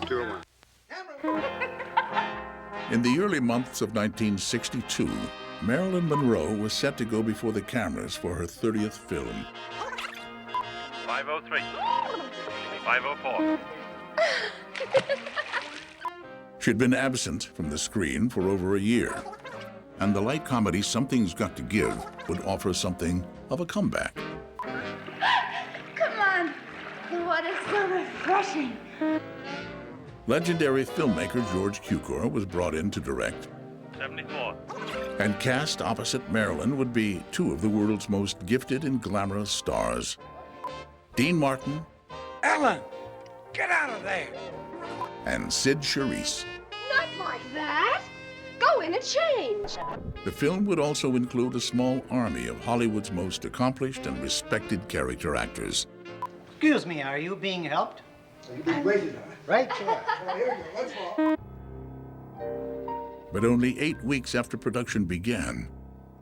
201. In the early months of 1962, Marilyn Monroe was set to go before the cameras for her 30th film. 503. 504. She'd been absent from the screen for over a year, and the light comedy Something's Got to Give would offer something of a comeback. Come on, the water's so refreshing. Legendary filmmaker George Cukor was brought in to direct. 74. And cast opposite Marilyn would be two of the world's most gifted and glamorous stars. Dean Martin. Ellen, get out of there. And Sid Charisse. Not like that. Go in and change. The film would also include a small army of Hollywood's most accomplished and respected character actors. Excuse me, are you being helped? You being waited on. Right there. Oh, here you go. Let's walk. But only 8 weeks after production began,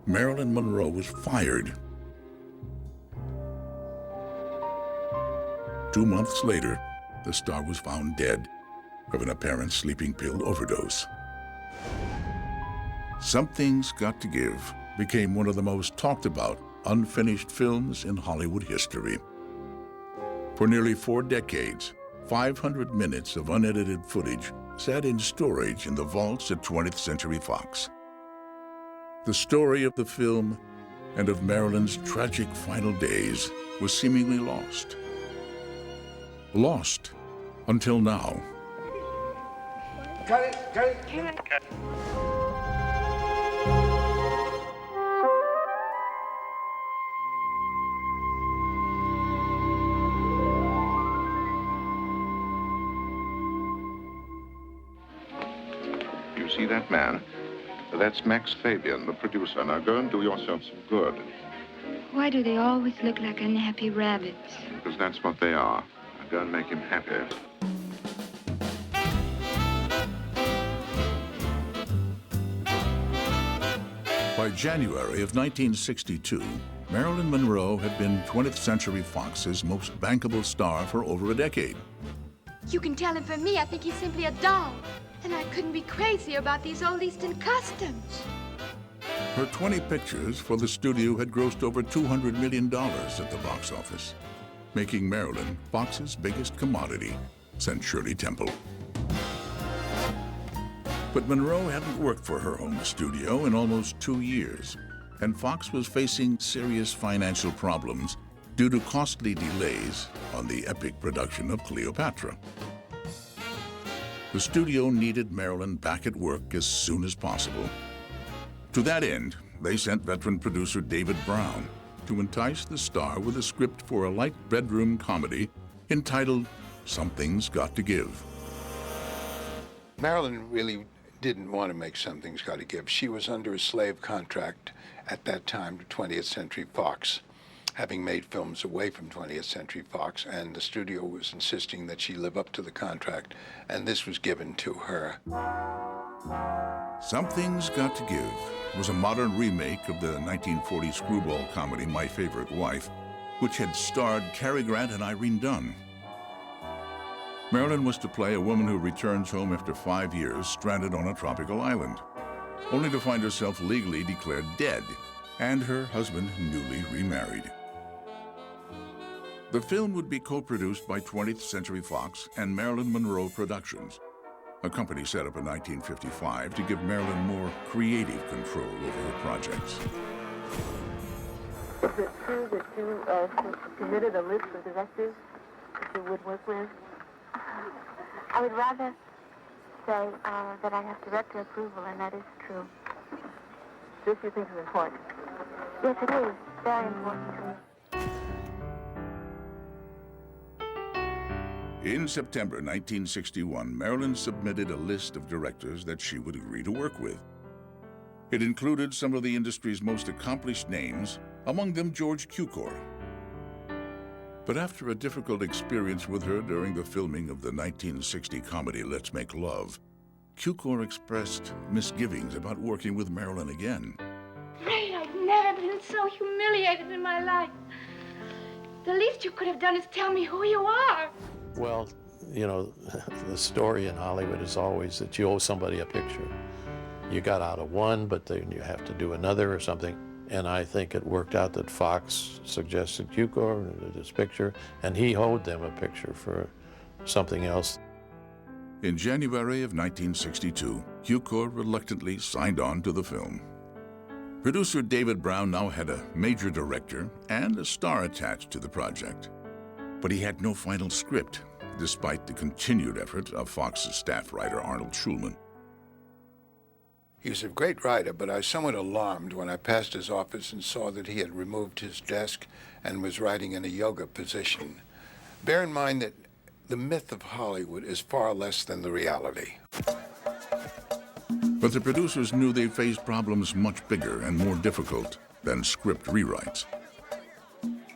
Marilyn Monroe was fired. 2 months later, the star was found dead of an apparent sleeping pill overdose. Something's Got to Give became one of the most talked about unfinished films in Hollywood history. For nearly 4 decades, 500 minutes of unedited footage sat in storage in the vaults at 20th Century Fox. The story of the film and of Marilyn's tragic final days was seemingly lost. Lost until now. Cut it, cut it. You see that man? That's Max Fabian, the producer. Now go and do yourself some good. Why do they always look like unhappy rabbits? Because that's what they are. Now go and make him happy. By January of 1962, Marilyn Monroe had been 20th Century Fox's most bankable star for over a decade. You can tell him for me, I think he's simply a doll. And I couldn't be crazy about these old Eastern customs. Her 20 pictures for the studio had grossed over $200 million at the box office, making Marilyn Fox's biggest commodity since Shirley Temple. But Monroe hadn't worked for her home studio in almost 2 years, and Fox was facing serious financial problems due to costly delays on the epic production of Cleopatra. The studio needed Marilyn back at work as soon as possible. To that end, they sent veteran producer David Brown to entice the star with a script for a light bedroom comedy entitled Something's Got to Give. Marilyn really didn't want to make Something's Got to Give. She was under a slave contract at that time to 20th Century Fox, having made films away from 20th Century Fox, and the studio was insisting that she live up to the contract, and this was given to her. Something's Got to Give was a modern remake of the 1940 screwball comedy My Favorite Wife, which had starred Cary Grant and Irene Dunne. Marilyn was to play a woman who returns home after 5 years stranded on a tropical island, only to find herself legally declared dead and her husband newly remarried. The film would be co-produced by 20th Century Fox and Marilyn Monroe Productions, a company set up in 1955 to give Marilyn more creative control over her projects. Is it true that you submitted a list of directors that you would work with? I would rather say that I have director approval, and that is true. This you think is important? Yes, it is. Very important to me. In September 1961, Marilyn submitted a list of directors that she would agree to work with. It included some of the industry's most accomplished names, among them George Cukor. But after a difficult experience with her during the filming of the 1960 comedy Let's Make Love, Cukor expressed misgivings about working with Marilyn again. Ray, I've never been so humiliated in my life. The least you could have done is tell me who you are. Well, you know, the story in Hollywood is always that you owe somebody a picture. You got out of one, but then you have to do another or something. And I think it worked out that Fox suggested Cukor, this picture, and he owed them a picture for something else. In January of 1962, Cukor reluctantly signed on to the film. Producer David Brown now had a major director and a star attached to the project. But he had no final script, despite the continued effort of Fox's staff writer Arnold Schulman. He was a great writer, but I was somewhat alarmed when I passed his office and saw that he had removed his desk and was writing in a yoga position. Bear in mind that the myth of Hollywood is far less than the reality. But the producers knew they faced problems much bigger and more difficult than script rewrites.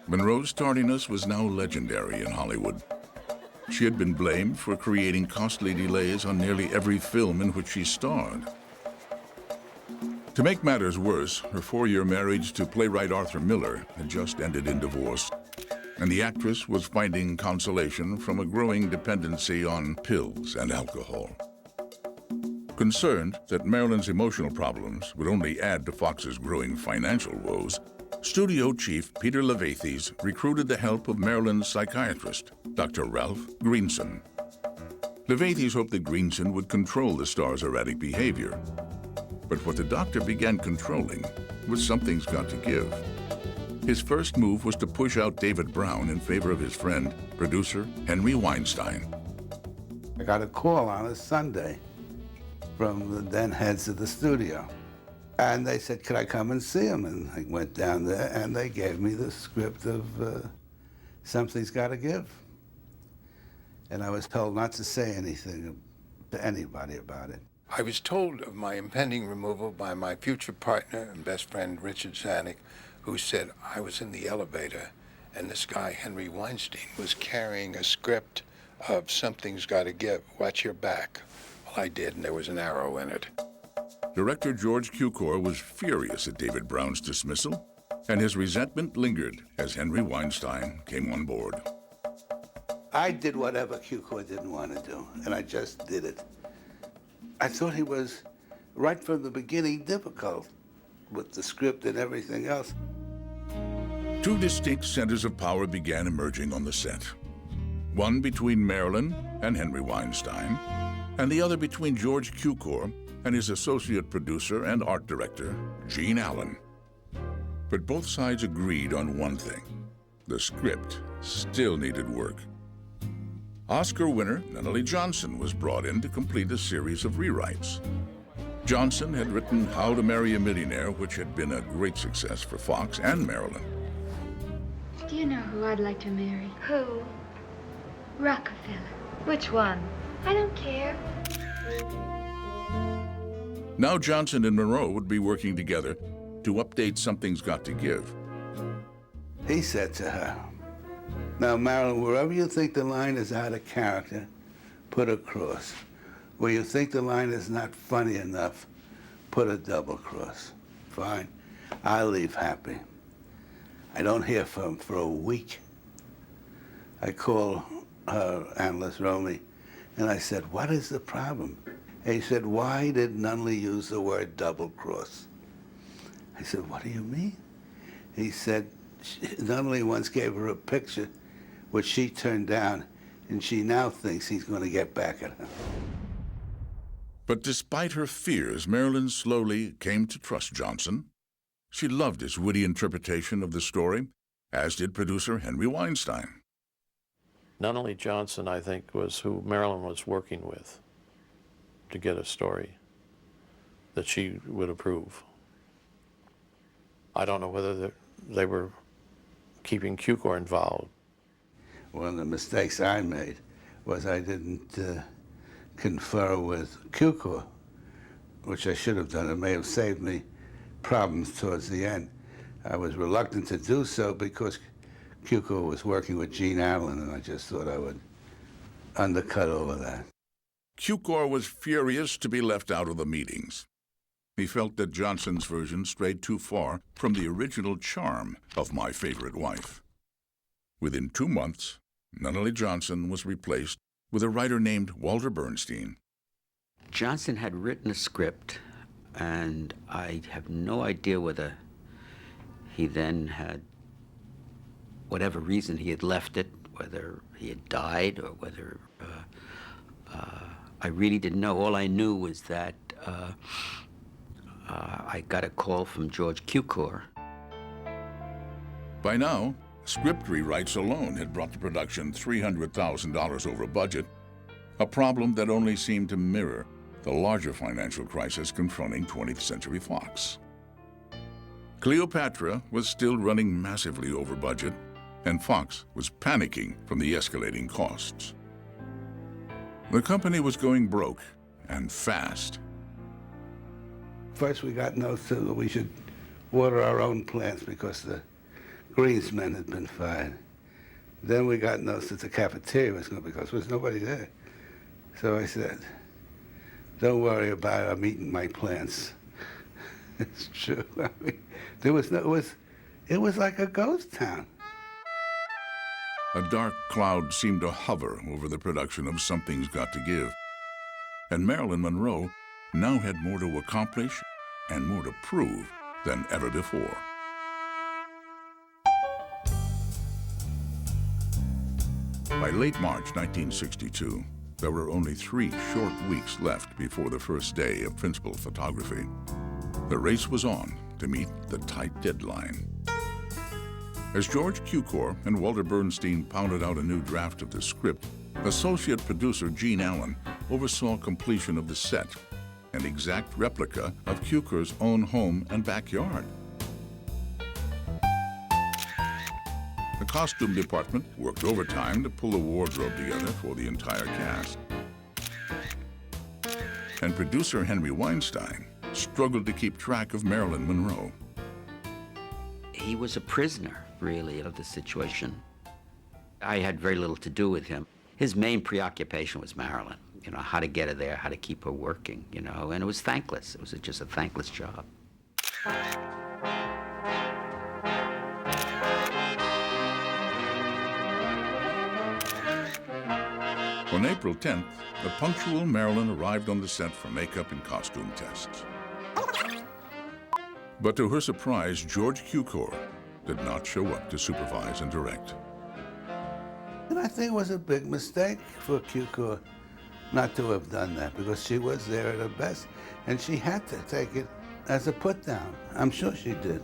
Monroe's tardiness was now legendary in Hollywood. She had been blamed for creating costly delays on nearly every film in which she starred. To make matters worse, her 4-year marriage to playwright Arthur Miller had just ended in divorce, and the actress was finding consolation from a growing dependency on pills and alcohol. Concerned that Marilyn's emotional problems would only add to Fox's growing financial woes, studio chief Peter Levathes recruited the help of Marilyn's psychiatrist, Dr. Ralph Greenson. Levathes hoped that Greenson would control the star's erratic behavior. But what the doctor began controlling was Something's Got to Give. His first move was to push out David Brown in favor of his friend, producer Henry Weinstein. I got a call on a Sunday from the then heads of the studio. And they said, could I come and see him? And I went down there and they gave me the script of Something's Gotta Give. And I was told not to say anything to anybody about it. I was told of my impending removal by my future partner and best friend, Richard Zanuck, who said I was in the elevator and this guy, Henry Weinstein, was carrying a script of Something's Gotta Give. Watch your back. Well, I did, and there was an arrow in it. Director George Cukor was furious at David Brown's dismissal, and his resentment lingered as Henry Weinstein came on board. I did whatever Cukor didn't want to do, and I just did it. I thought he was, right from the beginning, difficult with the script and everything else. Two distinct centers of power began emerging on the set. One between Marilyn and Henry Weinstein, and the other between George Cukor and his associate producer and art director, Gene Allen. But both sides agreed on one thing: the script still needed work. Oscar winner Nunnally Johnson was brought in to complete a series of rewrites. Johnson had written How to Marry a Millionaire, which had been a great success for Fox and Marilyn. Do you know who I'd like to marry? Who? Rockefeller. Which one? I don't care. Now Johnson and Monroe would be working together to update Something's Got to Give. He said to her, now, Marilyn, wherever you think the line is out of character, put a cross. Where you think the line is not funny enough, put a double cross. Fine. I leave happy. I don't hear from him for a week. I call her analyst, Romy, and I said, what is the problem? And he said, why did Nunnally use the word double cross? I said, what do you mean? He said, Nunnally once gave her a picture which she turned down, and she now thinks he's going to get back at her. But despite her fears, Marilyn slowly came to trust Johnson. She loved his witty interpretation of the story, as did producer Henry Weinstein. Nunnally Johnson, I think, was who Marilyn was working with to get a story that she would approve. I don't know whether they were keeping Cukor involved. One of the mistakes I made was I didn't confer with Cukor, which I should have done. It may have saved me problems towards the end. I was reluctant to do so because Cukor was working with Gene Allen, and I just thought I would undercut over that. Cukor was furious to be left out of the meetings. He felt that Johnson's version strayed too far from the original charm of My Favorite Wife. Within 2 months, Nunnally Johnson was replaced with a writer named Walter Bernstein. Johnson had written a script, and I have no idea whether he then had, whatever reason he had left it, whether he had died or whether, I really didn't know. All I knew was that I got a call from George Cukor. By now, script rewrites alone had brought the production $300,000 over budget, a problem that only seemed to mirror the larger financial crisis confronting 20th Century Fox. Cleopatra was still running massively over budget, and Fox was panicking from the escalating costs. The company was going broke, and fast. First we got notes that we should water our own plants because the greensmen had been fired. Then we got notes that the cafeteria was going because there was nobody there. So I said, don't worry about it, I'm eating my plants. It's true. I mean, there was no, it was like a ghost town. A dark cloud seemed to hover over the production of Something's Got to Give. And Marilyn Monroe now had more to accomplish and more to prove than ever before. By late March 1962, there were only 3 short weeks left before the first day of principal photography. The race was on to meet the tight deadline. As George Cukor and Walter Bernstein pounded out a new draft of the script, associate producer Gene Allen oversaw completion of the set, an exact replica of Cukor's own home and backyard. The costume department worked overtime to pull the wardrobe together for the entire cast. And producer Henry Weinstein struggled to keep track of Marilyn Monroe. He was a prisoner, really, of the situation. I had very little to do with him. His main preoccupation was Marilyn, you know, how to get her there, how to keep her working, you know, and it was thankless. It was just a thankless job. On April 10th, the punctual Marilyn arrived on the set for makeup and costume tests. But to her surprise, George Cukor did not show up to supervise and direct. And I think it was a big mistake for Cukor not to have done that because she was there at her best and she had to take it as a put-down. I'm sure she did.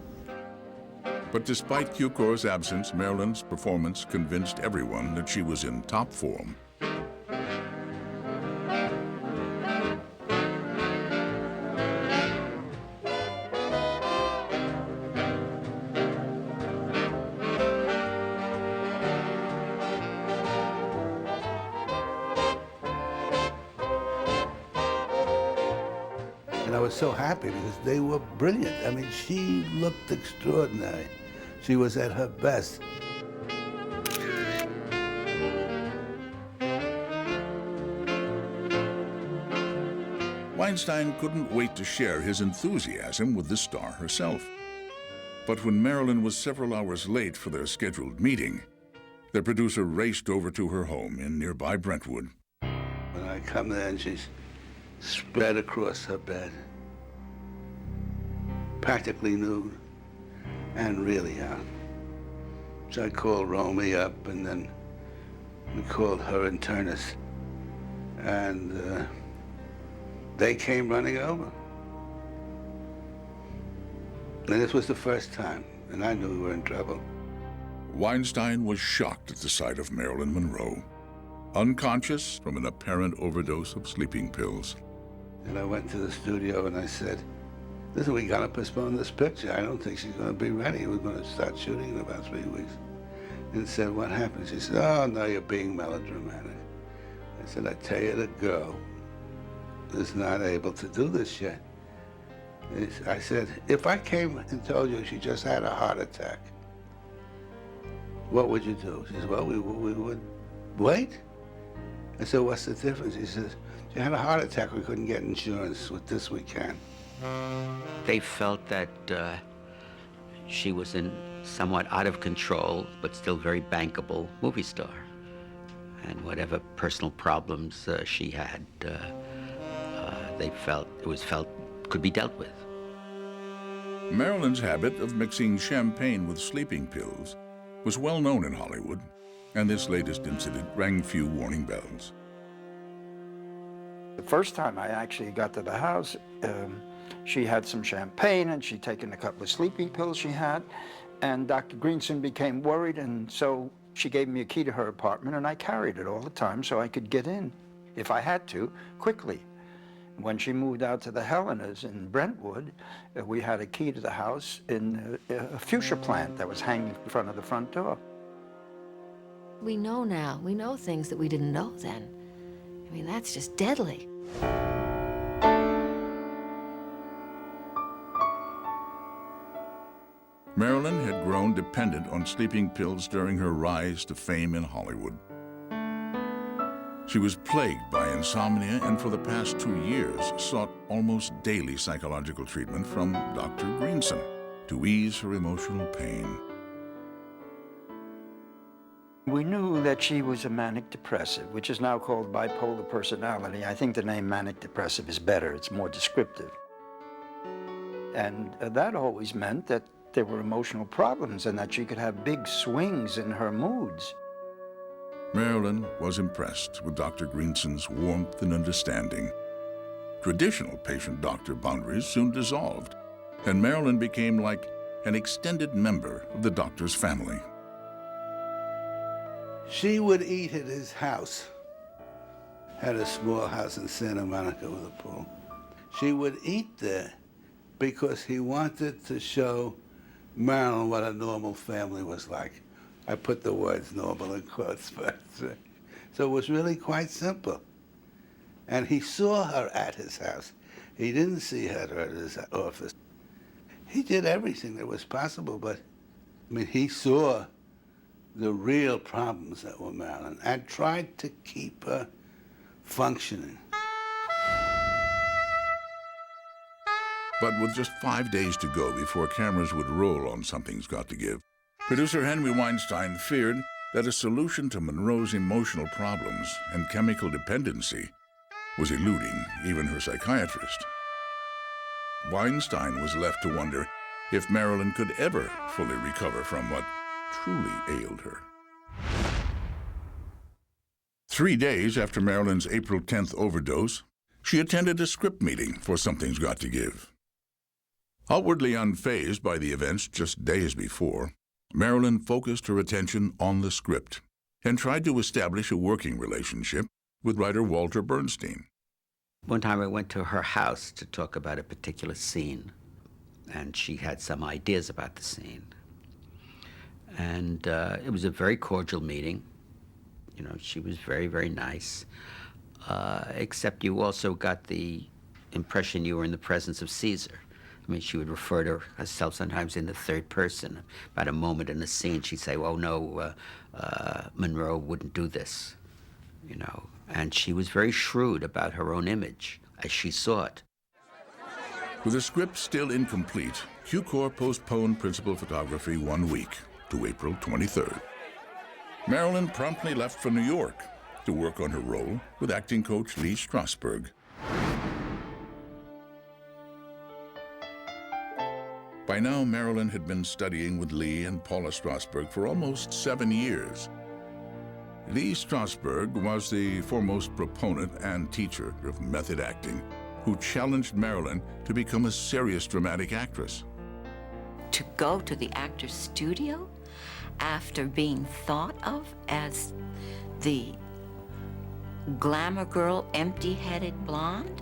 But despite Cukor's absence, Marilyn's performance convinced everyone that she was in top form. And I was so happy because they were brilliant. I mean, she looked extraordinary. She was at her best. Weinstein couldn't wait to share his enthusiasm with the star herself. But when Marilyn was several hours late for their scheduled meeting, the producer raced over to her home in nearby Brentwood. When I come there and she's spread across her bed, practically nude and really out. So I called Romy up, and then we called her and Turnus, and they came running over. And this was the first time, and I knew we were in trouble. Weinstein was shocked at the sight of Marilyn Monroe, unconscious from an apparent overdose of sleeping pills. And I went to the studio and I said, listen, we gotta postpone this picture. I don't think she's gonna be ready. We're gonna start shooting in about 3 weeks. And he said, what happened? She said, oh, no, you're being melodramatic. I said, I tell you, the girl is not able to do this yet. I said, if I came and told you she just had a heart attack, what would you do? She said, well, we would wait. I said, what's the difference? He says, she had a heart attack, we couldn't get insurance. With this, we can. They felt that she was in somewhat out of control, but still very bankable movie star. And whatever personal problems she had, they felt could be dealt with. Marilyn's habit of mixing champagne with sleeping pills was well known in Hollywood, and this latest incident rang few warning bells. The first time I actually got to the house, she had some champagne and she'd taken a couple of sleeping pills she had, and Dr. Greenson became worried, and so she gave me a key to her apartment, and I carried it all the time so I could get in, if I had to, quickly. When she moved out to the Helenas in Brentwood, we had a key to the house in a fuchsia plant that was hanging in front of the front door. We know now. We know things that we didn't know then. I mean, that's just deadly. Marilyn had grown dependent on sleeping pills during her rise to fame in Hollywood. She was plagued by insomnia and for the past 2 years sought almost daily psychological treatment from Dr. Greenson to ease her emotional pain. We knew that she was a manic depressive, which is now called bipolar personality. I think the name manic depressive is better, it's more descriptive. And that always meant that there were emotional problems and that she could have big swings in her moods. Marilyn was impressed with Dr. Greenson's warmth and understanding. Traditional patient-doctor boundaries soon dissolved, and Marilyn became like an extended member of the doctor's family. She would eat at his house. Had a small house in Santa Monica with a pool. She would eat there because he wanted to show Marilyn what a normal family was like. I put the words normal in quotes, but so it was really quite simple. And he saw her at his house. He didn't see her at his office. He did everything that was possible, but I mean, he saw the real problems that were Marilyn and tried to keep her functioning. But with just 5 days to go before cameras would roll on Something's Got to Give, producer Henry Weinstein feared that a solution to Monroe's emotional problems and chemical dependency was eluding even her psychiatrist. Weinstein was left to wonder if Marilyn could ever fully recover from what truly ailed her. 3 days after Marilyn's April 10th overdose, she attended a script meeting for Something's Got to Give. Outwardly unfazed by the events just days before, Marilyn focused her attention on the script and tried to establish a working relationship with writer Walter Bernstein. One time I went to her house to talk about a particular scene, and she had some ideas about the scene. And it was a very cordial meeting. You know, she was very, very nice, except you also got the impression you were in the presence of Caesar. I mean, she would refer to herself sometimes in the third person. About a moment in a scene, she'd say, oh, no, Monroe wouldn't do this, you know. And she was very shrewd about her own image as she saw it. With the script still incomplete, Q-Corps postponed principal photography 1 week to April 23rd. Marilyn promptly left for New York to work on her role with acting coach Lee Strasberg. By now, Marilyn had been studying with Lee and Paula Strasberg for almost 7 years. Lee Strasberg was the foremost proponent and teacher of method acting, who challenged Marilyn to become a serious dramatic actress. To go to the actor's studio after being thought of as the glamour girl, empty-headed blonde,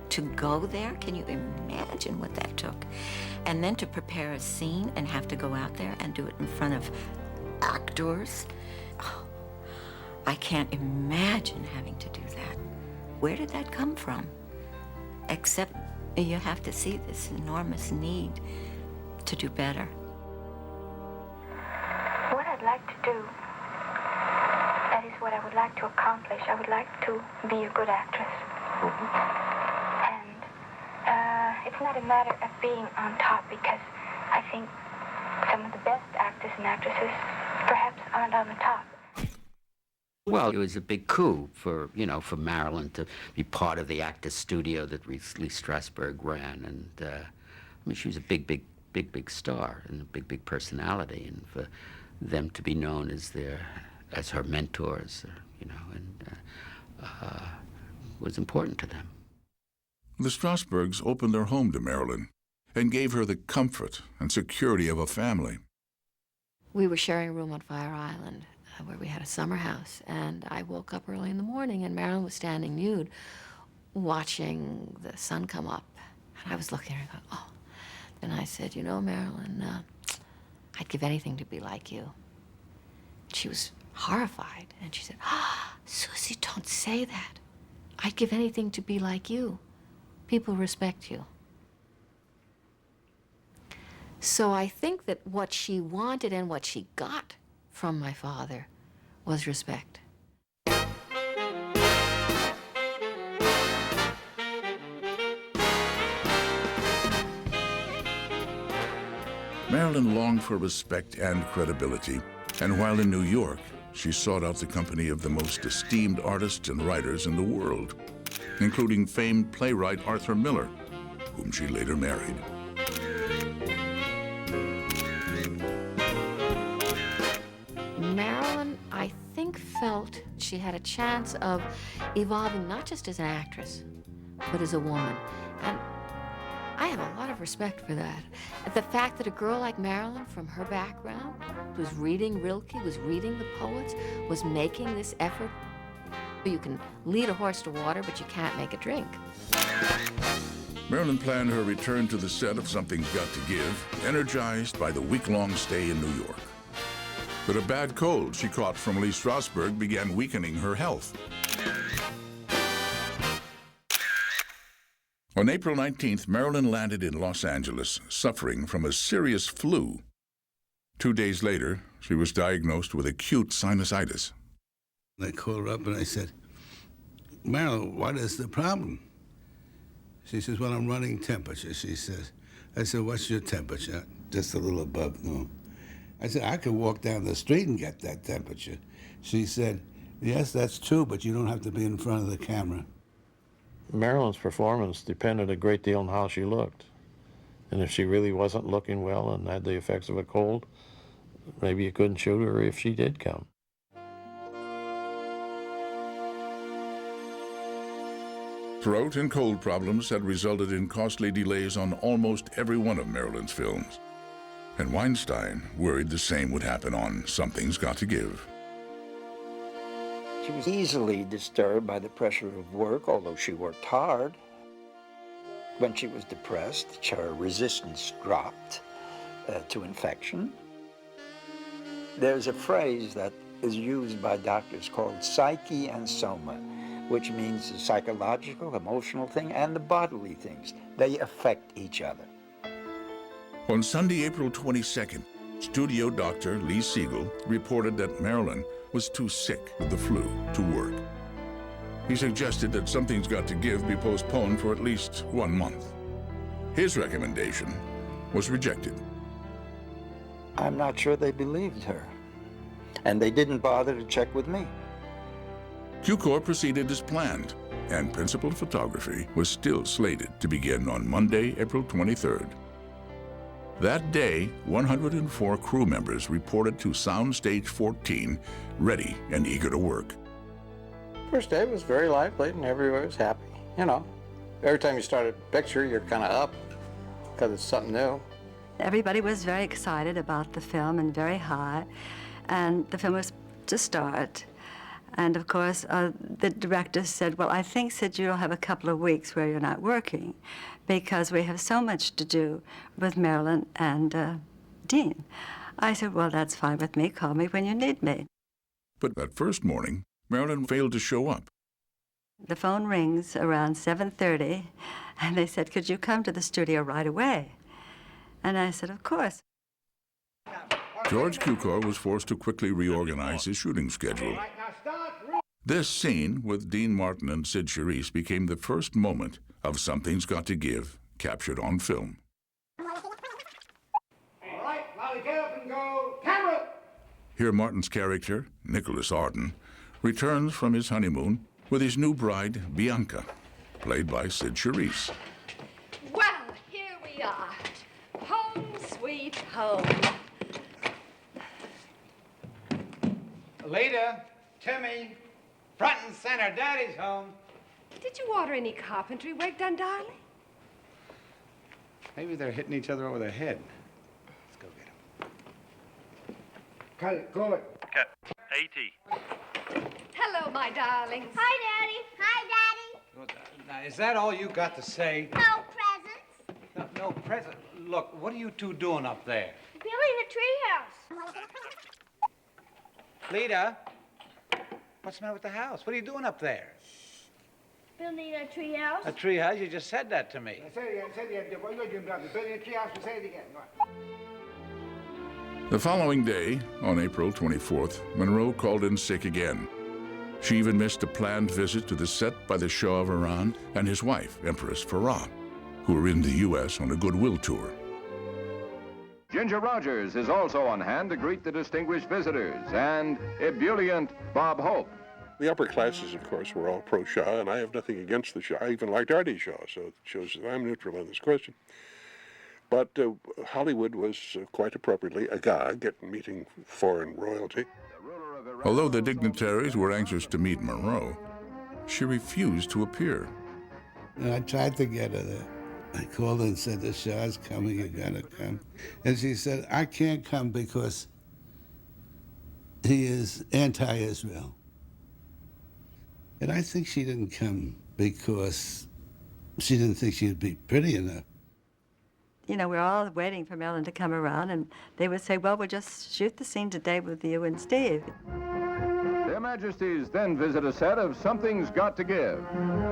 to go there, can you imagine what that took? And then to prepare a scene and have to go out there and do it in front of actors. Oh, I can't imagine having to do that. Where did that come from? Except you have to see this enormous need to do better. What I'd like to do, that is what I would like to accomplish. I would like to be a good actress. And it's not a matter of being on top, because I think some of the best actors and actresses perhaps aren't on the top. Well, it was a big coup for, you know, for Marilyn to be part of the Actors Studio that Lee Strasberg ran. And, I mean, she was a big star and a big personality. And for them to be known as her mentors, you know, and was important to them. The Strasbergs opened their home to Marilyn and gave her the comfort and security of a family. We were sharing a room on Fire Island where we had a summer house, and I woke up early in the morning and Marilyn was standing nude watching the sun come up. And I was looking at her going, oh. And I said, you know, Marilyn, I'd give anything to be like you. She was horrified, and she said, ah, Susie, don't say that. I'd give anything to be like you. People respect you. So I think that what she wanted and what she got from my father was respect. Marilyn longed for respect and credibility, and while in New York, she sought out the company of the most esteemed artists and writers in the world, including famed playwright Arthur Miller, whom she later married. Marilyn, I think, felt she had a chance of evolving not just as an actress, but as a woman. And I have a lot of respect for that. The fact that a girl like Marilyn, from her background, was reading Rilke, was reading the poets, was making this effort. You can lead a horse to water, but you can't make it drink. Marilyn planned her return to the set of Something's Got to Give, energized by the week-long stay in New York. But a bad cold she caught from Lee Strasberg began weakening her health. On April 19th, Marilyn landed in Los Angeles, suffering from a serious flu. 2 days later, she was diagnosed with acute sinusitis. I called her up and I said, Marilyn, what is the problem? She says, well, I'm running temperature, she says. I said, what's your temperature? Just a little above normal. I said, I could walk down the street and get that temperature. She said, yes, that's true, but you don't have to be in front of the camera. Marilyn's performance depended a great deal on how she looked. And if she really wasn't looking well and had the effects of a cold, maybe you couldn't shoot her if she did come. Throat and cold problems had resulted in costly delays on almost every one of Marilyn's films. And Weinstein worried the same would happen on Something's Got to Give. She was easily disturbed by the pressure of work, although she worked hard. When she was depressed, her resistance dropped to infection. There's a phrase that is used by doctors called psyche and soma, which means the psychological, emotional thing, and the bodily things. They affect each other. On Sunday, April 22nd, studio doctor Lee Siegel reported that Marilyn was too sick with the flu to work. He suggested that Something's Got to Give be postponed for at least 1 month. His recommendation was rejected. I'm not sure they believed her, and they didn't bother to check with me. Cukor proceeded as planned, and principal photography was still slated to begin on Monday, April 23rd. That day, 104 crew members reported to Soundstage 14, ready and eager to work. First day was very lively and everybody was happy. You know, every time you start a picture, you're kind of up because it's something new. Everybody was very excited about the film and very high, and the film was to start. And of course, the director said, well, I think, Sid, you'll have a couple of weeks where you're not working because we have so much to do with Marilyn and Dean. I said, well, that's fine with me. Call me when you need me. But that first morning, Marilyn failed to show up. The phone rings around 7:30, and they said, could you come to the studio right away? And I said, of course. George Cukor was forced to quickly reorganize his shooting schedule. This scene with Dean Martin and Sid Charisse became the first moment of Something's Got to Give, captured on film. All right, now we get up and go. Camera! Here Martin's character, Nicholas Arden, returns from his honeymoon with his new bride, Bianca, played by Sid Charisse. Well, here we are. Home sweet home. Lita, Timmy, front and center, Daddy's home. Did you order any carpentry work done, darling? Maybe they're hitting each other over the head. Let's go get them. Cut it, go it. Cut. 80. Hello, my darlings. Hi, Daddy. Hi, Daddy. Now, is that all you got to say? No presents. No present. Look, what are you two doing up there? Building a treehouse. Lita, what's the matter with the house? What are you doing up there? Building a treehouse. A treehouse? You just said that to me. Say it again. Building a treehouse. Say it again. The following day, on April 24th, Monroe called in sick again. She even missed a planned visit to the set by the Shah of Iran and his wife, Empress Farah, who were in the U.S. on a goodwill tour. Ginger Rogers is also on hand to greet the distinguished visitors, and ebullient Bob Hope. The upper classes, of course, were all pro-Shah, and I have nothing against the Shah. I even liked Artie Shaw, so it shows that I'm neutral on this question. But Hollywood was, quite appropriately, agog at meeting foreign royalty. Although the dignitaries were anxious to meet Monroe, she refused to appear. And I tried to get her there. I called her and said, the Shah's coming, you gotta come. And she said, I can't come because he is anti-Israel. And I think she didn't come because she didn't think she'd be pretty enough. You know, we're all waiting for Marilyn to come around, and they would say, well, we'll just shoot the scene today with you and Steve. Their Majesties then visit a set of Something's Got to Give,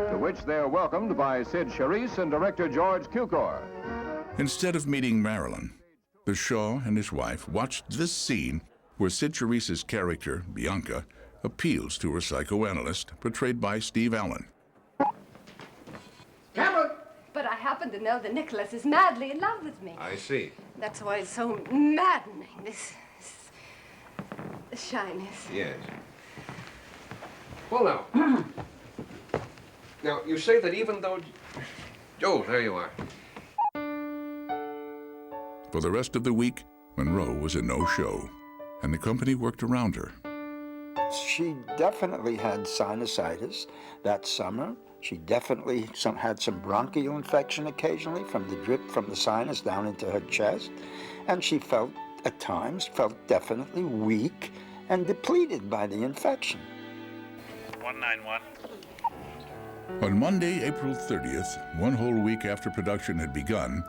to which they're welcomed by Sid Charisse and director George Cukor. Instead of meeting Marilyn, the Shah and his wife watched this scene where Sid Charisse's character, Bianca, appeals to her psychoanalyst, portrayed by Steve Allen. Cameron! But I happen to know that Nicholas is madly in love with me. I see. That's why it's so maddening, this shyness. Yes. Well, now. Now, you say that even though... Oh, there you are. For the rest of the week, Monroe was a no-show, and the company worked around her. She definitely had sinusitis that summer. She definitely had some bronchial infection occasionally from the drip from the sinus down into her chest. And she felt, at times, definitely weak and depleted by the infection. 191. On Monday, April 30th, one whole week after production had begun,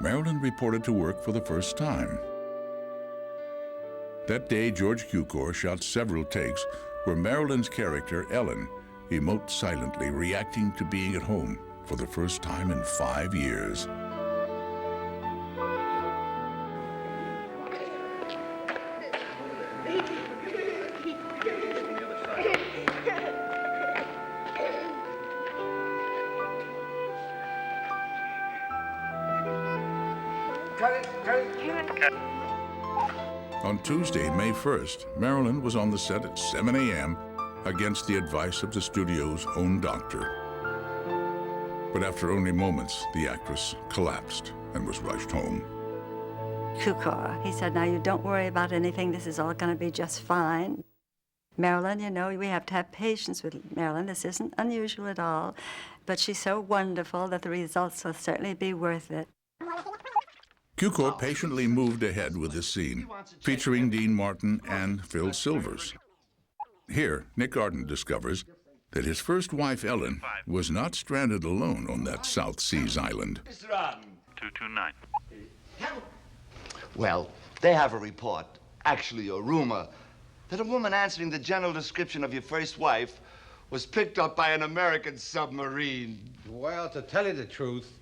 Marilyn reported to work for the first time. That day, George Cukor shot several takes where Marilyn's character, Ellen, emotes silently, reacting to being at home for the first time in 5 years. On Tuesday, May 1st, Marilyn was on the set at 7 a.m. against the advice of the studio's own doctor. But after only moments, the actress collapsed and was rushed home. Cukor, he said, now you don't worry about anything. This is all going to be just fine. Marilyn, you know, we have to have patience with Marilyn. This isn't unusual at all. But she's so wonderful that the results will certainly be worth it. Cukor patiently moved ahead with this scene, featuring Dean Martin and Phil Silvers. Here, Nick Arden discovers that his first wife, Ellen, was not stranded alone on that South Seas island. 229. Well, they have a report, actually a rumor, that a woman answering the general description of your first wife was picked up by an American submarine. Well, to tell you the truth,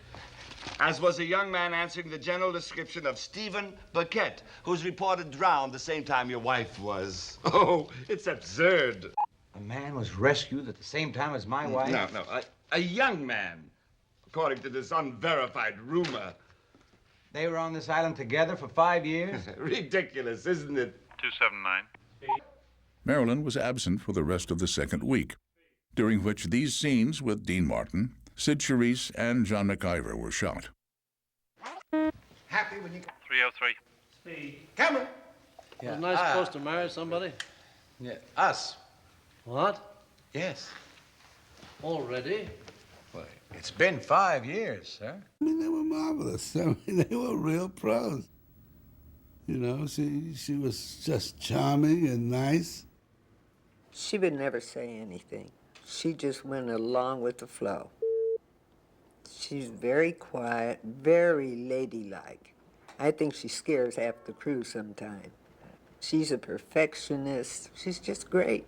as was a young man answering the general description of Stephen Burkett, who was reported drowned the same time your wife was. Oh, it's absurd. a man was rescued at the same time as my wife? No, a young man, according to this unverified rumor. They were on this island together for 5 years? Ridiculous, isn't it? 279. Marilyn was absent for the rest of the second week, during which these scenes with Dean Martin, Sid Charisse, and John McIver were shot. Happy when you... 303. Speed. Camera. Wasn't I supposed to marry somebody? Yeah, us. What? Yes. Already? Well, it's been 5 years, sir. I mean, they were marvelous. I mean, they were real pros. You know, she was just charming and nice. She would never say anything. She just went along with the flow. She's very quiet, very ladylike. I think she scares half the crew sometimes. She's a perfectionist. She's just great.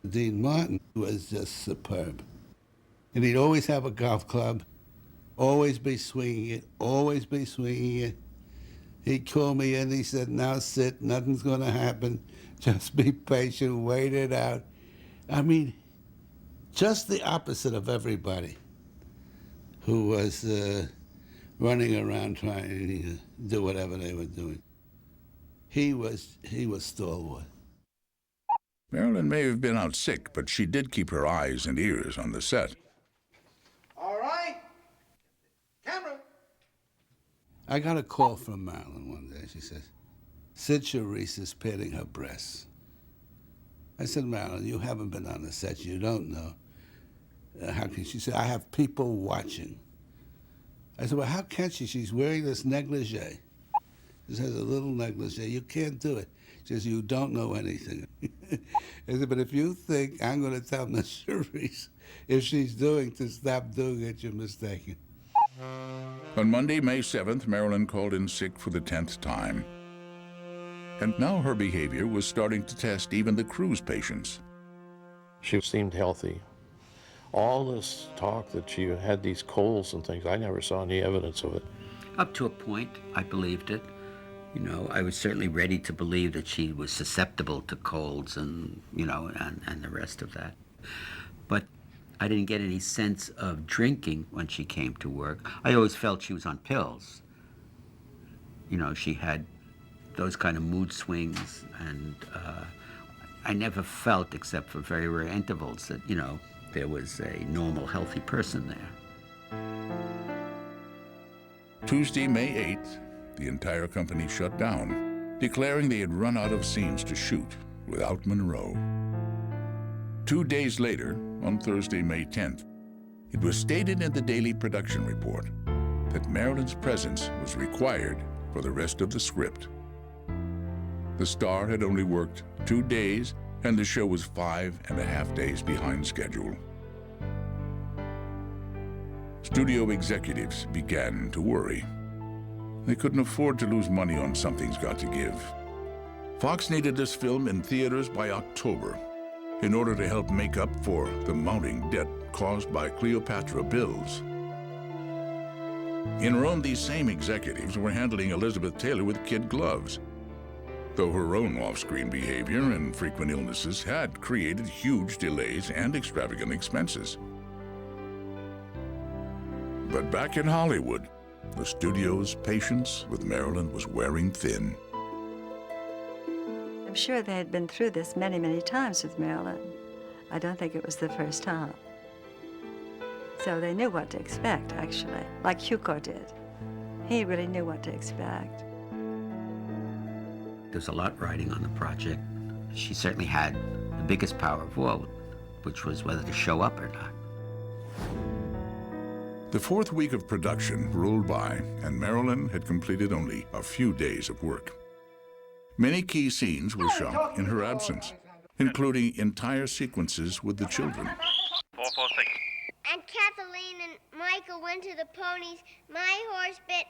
Dean Martin was just superb. And he'd always have a golf club, always be swinging it, always be swinging it. He'd call me in, he said, now sit, nothing's gonna happen. Just be patient, wait it out. I mean, just the opposite of everybody who was running around trying to do whatever they were doing. He was stalwart. Marilyn may have been out sick, but she did keep her eyes and ears on the set. All right. Camera. I got a call from Marilyn one day. She says, Sid Charisse is padding her breasts. I said, Marilyn, you haven't been on the set. You don't know. How can she? She said, I have people watching. I said, well, how can she? She's wearing this negligee. This has a little negligee. You can't do it. She says, you don't know anything. I said, but if you think I'm going to tell Miss Charisse if she's doing to stop doing it, you're mistaken. On Monday, May 7th, Marilyn called in sick for the 10th time. And now her behavior was starting to test even the crew's patience. She seemed healthy. All this talk that she had these colds and things, I never saw any evidence of it. Up to a point, I believed it. You know, I was certainly ready to believe that she was susceptible to colds and, you know, and the rest of that. But I didn't get any sense of drinking when she came to work. I always felt she was on pills. You know, she had those kind of mood swings, and I never felt, except for very rare intervals, that, you know, there was a normal, healthy person there. Tuesday, May 8th, the entire company shut down, declaring they had run out of scenes to shoot without Monroe. 2 days later, on Thursday, May 10th, it was stated in the daily production report that Marilyn's presence was required for the rest of the script. The star had only worked 2 days, and the show was 5.5 days behind schedule. Studio executives began to worry. They couldn't afford to lose money on Something's Got to Give. Fox needed this film in theaters by October in order to help make up for the mounting debt caused by Cleopatra bills. In Rome, these same executives were handling Elizabeth Taylor with kid gloves, though her own off-screen behavior and frequent illnesses had created huge delays and extravagant expenses. But back in Hollywood, the studio's patience with Marilyn was wearing thin. I'm sure they had been through this many, many times with Marilyn. I don't think it was the first time. So they knew what to expect, actually, like Hugo did. He really knew what to expect. There's a lot riding on the project. She certainly had the biggest power of all, which was whether to show up or not. The fourth week of production rolled by, and Marilyn had completed only a few days of work. Many key scenes were shot in her absence, including entire sequences with the children. 446. And Kathleen and Michael went to the ponies. My horse bit.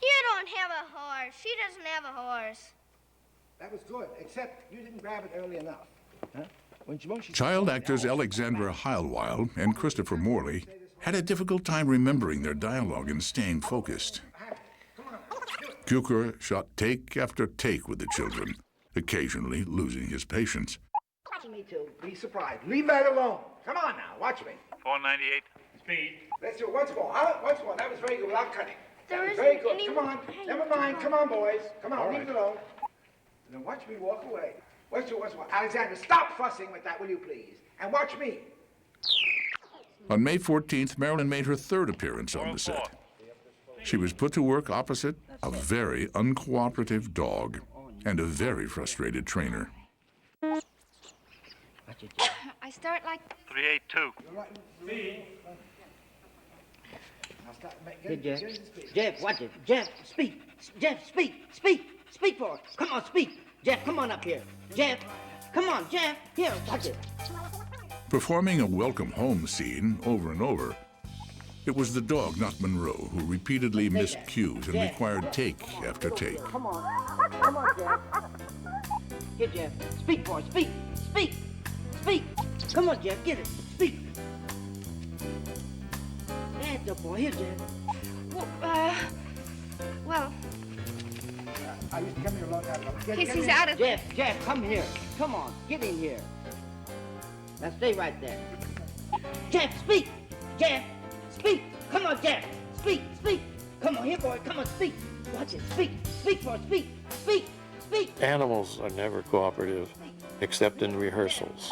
You don't have a horse. She doesn't have a horse. That was good, except you didn't grab it early enough. Huh? Child actors Alexandra Heilweil and Christopher Morley had a difficult time remembering their dialogue and staying focused. Cukor shot take after take with the children, occasionally losing his patience. Watch me to be surprised. Leave that alone. Come on now, watch me. 498. Speed. Let's do it once more. Once more. That was very good without cutting. There That was isn't very good. any- Come on. Never mind. Come on, boys. Come on, leave it alone. And then watch me walk away. What's Alexander, stop fussing with that, will you please? And watch me. On May 14th, Marilyn made her third appearance on the set. She was put to work opposite a very uncooperative dog and a very frustrated trainer. I start like... 382. Hey, Jeff. Jeff, watch it. Jeff, speak. Jeff, speak. Speak. Speak for us. Come on, speak. Jeff, come on up here. Jeff, come on, Jeff. Here, watch it. Performing a welcome home scene over and over, it was the dog, not Monroe, who repeatedly missed cues and required take after take. Come on. Come on, Jeff. Here, Jeff. Speak for us. Speak. Speak. Speak. Come on, Jeff. Get it. Speak. That's the boy. Here, Jeff. Well, I used to come here a long time ago. He's out of... Jeff, come here. Come on. Get in here. Now stay right there. Jeff, speak. Jeff, speak. Come on, Jeff. Speak. Speak. Come on, here, boy. Come on, speak. Watch it. Speak. Speak for us. Speak. Speak. Speak. Animals are never cooperative, except in rehearsals.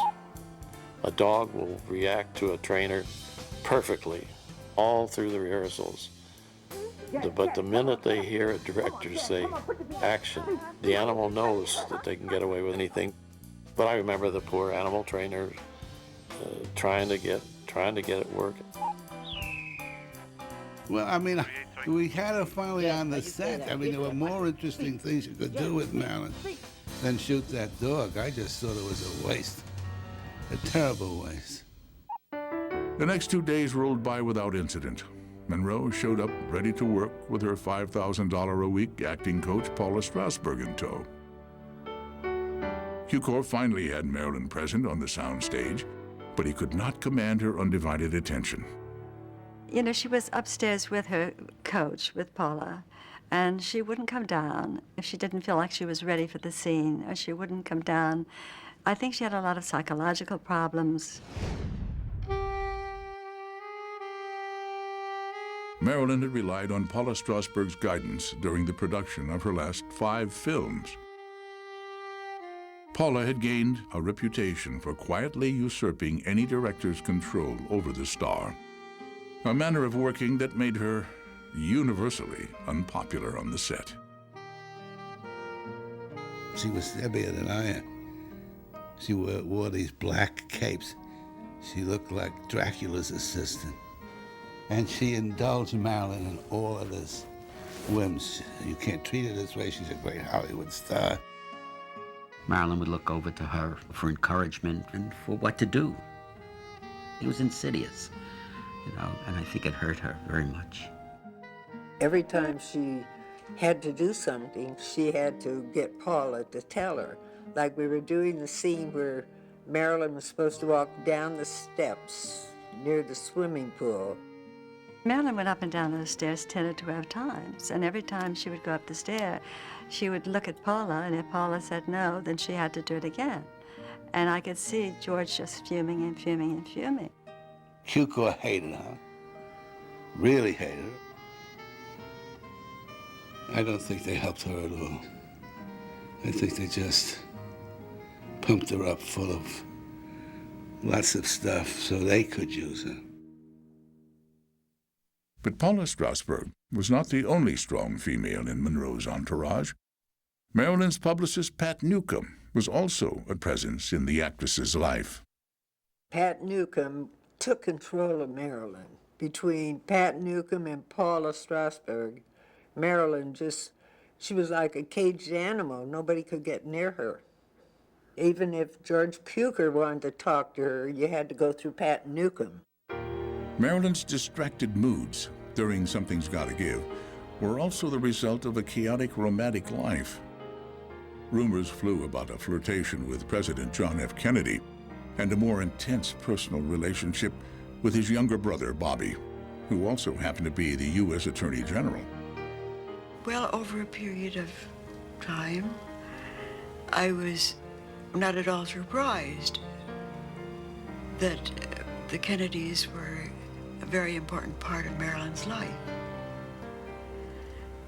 A dog will react to a trainer perfectly all through the rehearsals. But the minute they hear a director say action, the animal knows that they can get away with anything. But I remember the poor animal trainer trying to get it working. Well, I mean, we had her finally on the set. I mean, there were more interesting things you could do with Marilyn than shoot that dog. I just thought it was a waste, a terrible waste. The next 2 days rolled by without incident. Monroe showed up ready to work with her $5,000 a week acting coach, Paula Strasberg, in tow. Cukor finally had Marilyn present on the sound stage, but he could not command her undivided attention. You know, she was upstairs with her coach, with Paula, and she wouldn't come down if she didn't feel like she was ready for the scene, or she wouldn't come down. I think she had a lot of psychological problems. Marilyn had relied on Paula Strasberg's guidance during the production of her last 5 films. Paula had gained a reputation for quietly usurping any director's control over the star, a manner of working that made her universally unpopular on the set. She was heavier than I am. She wore these black capes. She looked like Dracula's assistant. And she indulged Marilyn in all of this whims. You can't treat her this way. She's a great Hollywood star. Marilyn would look over to her for encouragement and for what to do. It was insidious, you know, and I think it hurt her very much. Every time she had to do something, she had to get Paula to tell her. Like we were doing the scene where Marilyn was supposed to walk down the steps near the swimming pool. Marilyn went up and down those stairs 10 or 12 times, and every time she would go up the stair, she would look at Paula, and if Paula said no, then she had to do it again. And I could see George just fuming and fuming and fuming. Cukor hated her, really hated her. I don't think they helped her at all. I think they just pumped her up full of lots of stuff so they could use her. But Paula Strasberg was not the only strong female in Monroe's entourage. Marilyn's publicist, Pat Newcomb, was also a presence in the actress's life. Pat Newcomb took control of Marilyn. Between Pat Newcomb and Paula Strasberg, Marilyn she was like a caged animal. Nobody could get near her. Even if George Cukor wanted to talk to her, you had to go through Pat Newcomb. Marilyn's distracted moods during Something's Gotta Give were also the result of a chaotic romantic life. Rumors flew about a flirtation with President John F. Kennedy and a more intense personal relationship with his younger brother, Bobby, who also happened to be the U.S. Attorney General. Well, over a period of time, I was not at all surprised that the Kennedys were a very important part of Marilyn's life.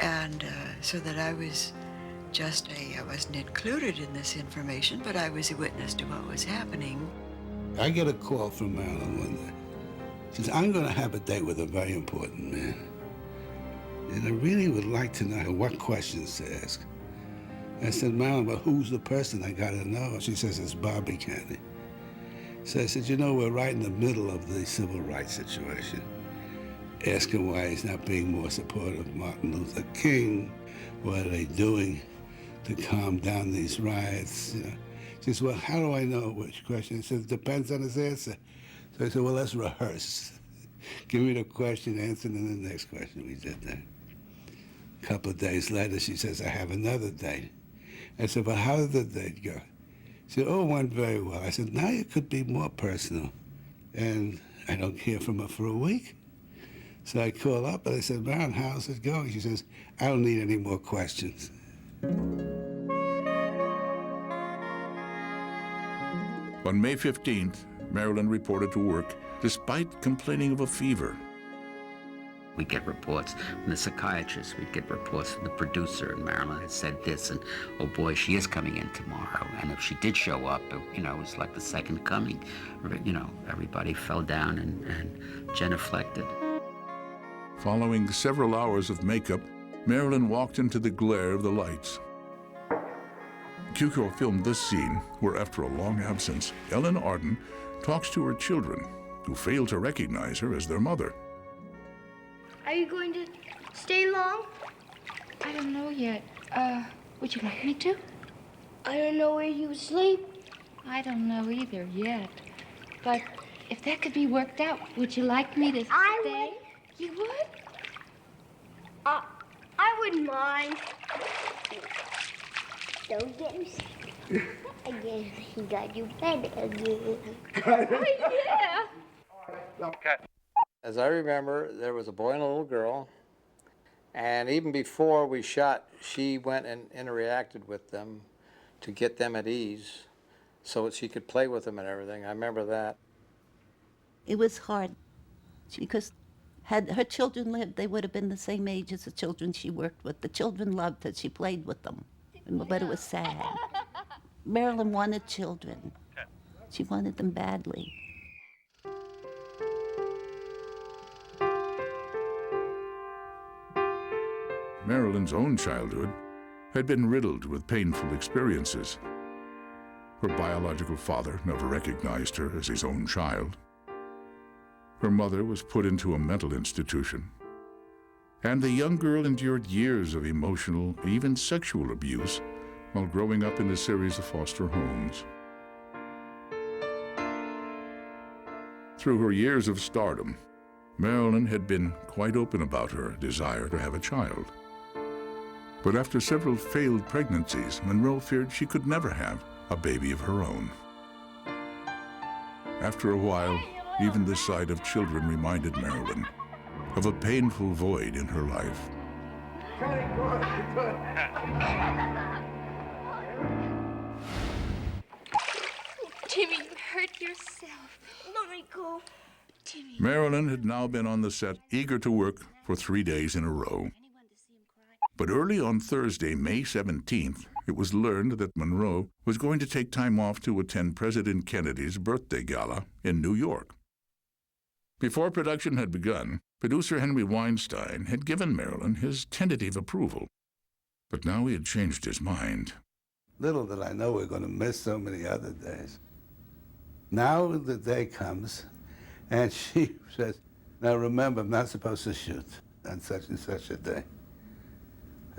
And so that I was I wasn't included in this information, but I was a witness to what was happening. I get a call from Marilyn one day. She says, I'm going to have a date with a very important man. And I really would like to know what questions to ask. I said, Marilyn, but who's the person I got to know? She says, it's Bobby Kennedy. So I said, you know, we're right in the middle of the civil rights situation. Ask him why he's not being more supportive of Martin Luther King. What are they doing to calm down these riots? You know? She says, well, how do I know which question? I said, it depends on his answer. So I said, well, let's rehearse. Give me the question, answer, and then the next question. We did that. A couple of days later, she says, I have another date. I said, well, how did the date go? She said, oh, it went very well. I said, now it could be more personal. And I don't hear from her for a week. So I called up and I said, Marilyn, how's it going? She says, I don't need any more questions. On May 15th, Marilyn reported to work despite complaining of a fever. We'd get reports from the psychiatrist, we'd get reports from the producer, and Marilyn had said this, and oh boy, she is coming in tomorrow. And if she did show up, it was like the second coming. Everybody fell down and genuflected. Following several hours of makeup, Marilyn walked into the glare of the lights. Cuco filmed this scene where, after a long absence, Ellen Arden talks to her children, who fail to recognize her as their mother. Are you going to stay long? I don't know yet. Would you like me to? I don't know where you sleep. I don't know either yet. But if that could be worked out, would you like me to stay? You would? I wouldn't mind. Don't get me sick. Again, he got you fed again. Oh, yeah. Okay. As I remember, there was a boy and a little girl, and even before we shot, she went and interacted with them to get them at ease so that she could play with them and everything. I remember that. It was hard because had her children lived, they would have been the same age as the children she worked with. The children loved her. She played with them, but it was sad. Marilyn wanted children. She wanted them badly. Marilyn's own childhood had been riddled with painful experiences. Her biological father never recognized her as his own child. Her mother was put into a mental institution. And the young girl endured years of emotional, even sexual abuse while growing up in a series of foster homes. Through her years of stardom, Marilyn had been quite open about her desire to have a child. But after several failed pregnancies, Monroe feared she could never have a baby of her own. After a while, even the sight of children reminded Marilyn of a painful void in her life. Timmy, you hurt yourself. Let me go. Timmy. Marilyn had now been on the set, eager to work for 3 days in a row. But early on Thursday, May 17th, it was learned that Monroe was going to take time off to attend President Kennedy's birthday gala in New York. Before production had begun, producer Henry Weinstein had given Marilyn his tentative approval. But now he had changed his mind. Little did I know we were going to miss so many other days. Now the day comes, and she says, now remember, I'm not supposed to shoot on such and such a day.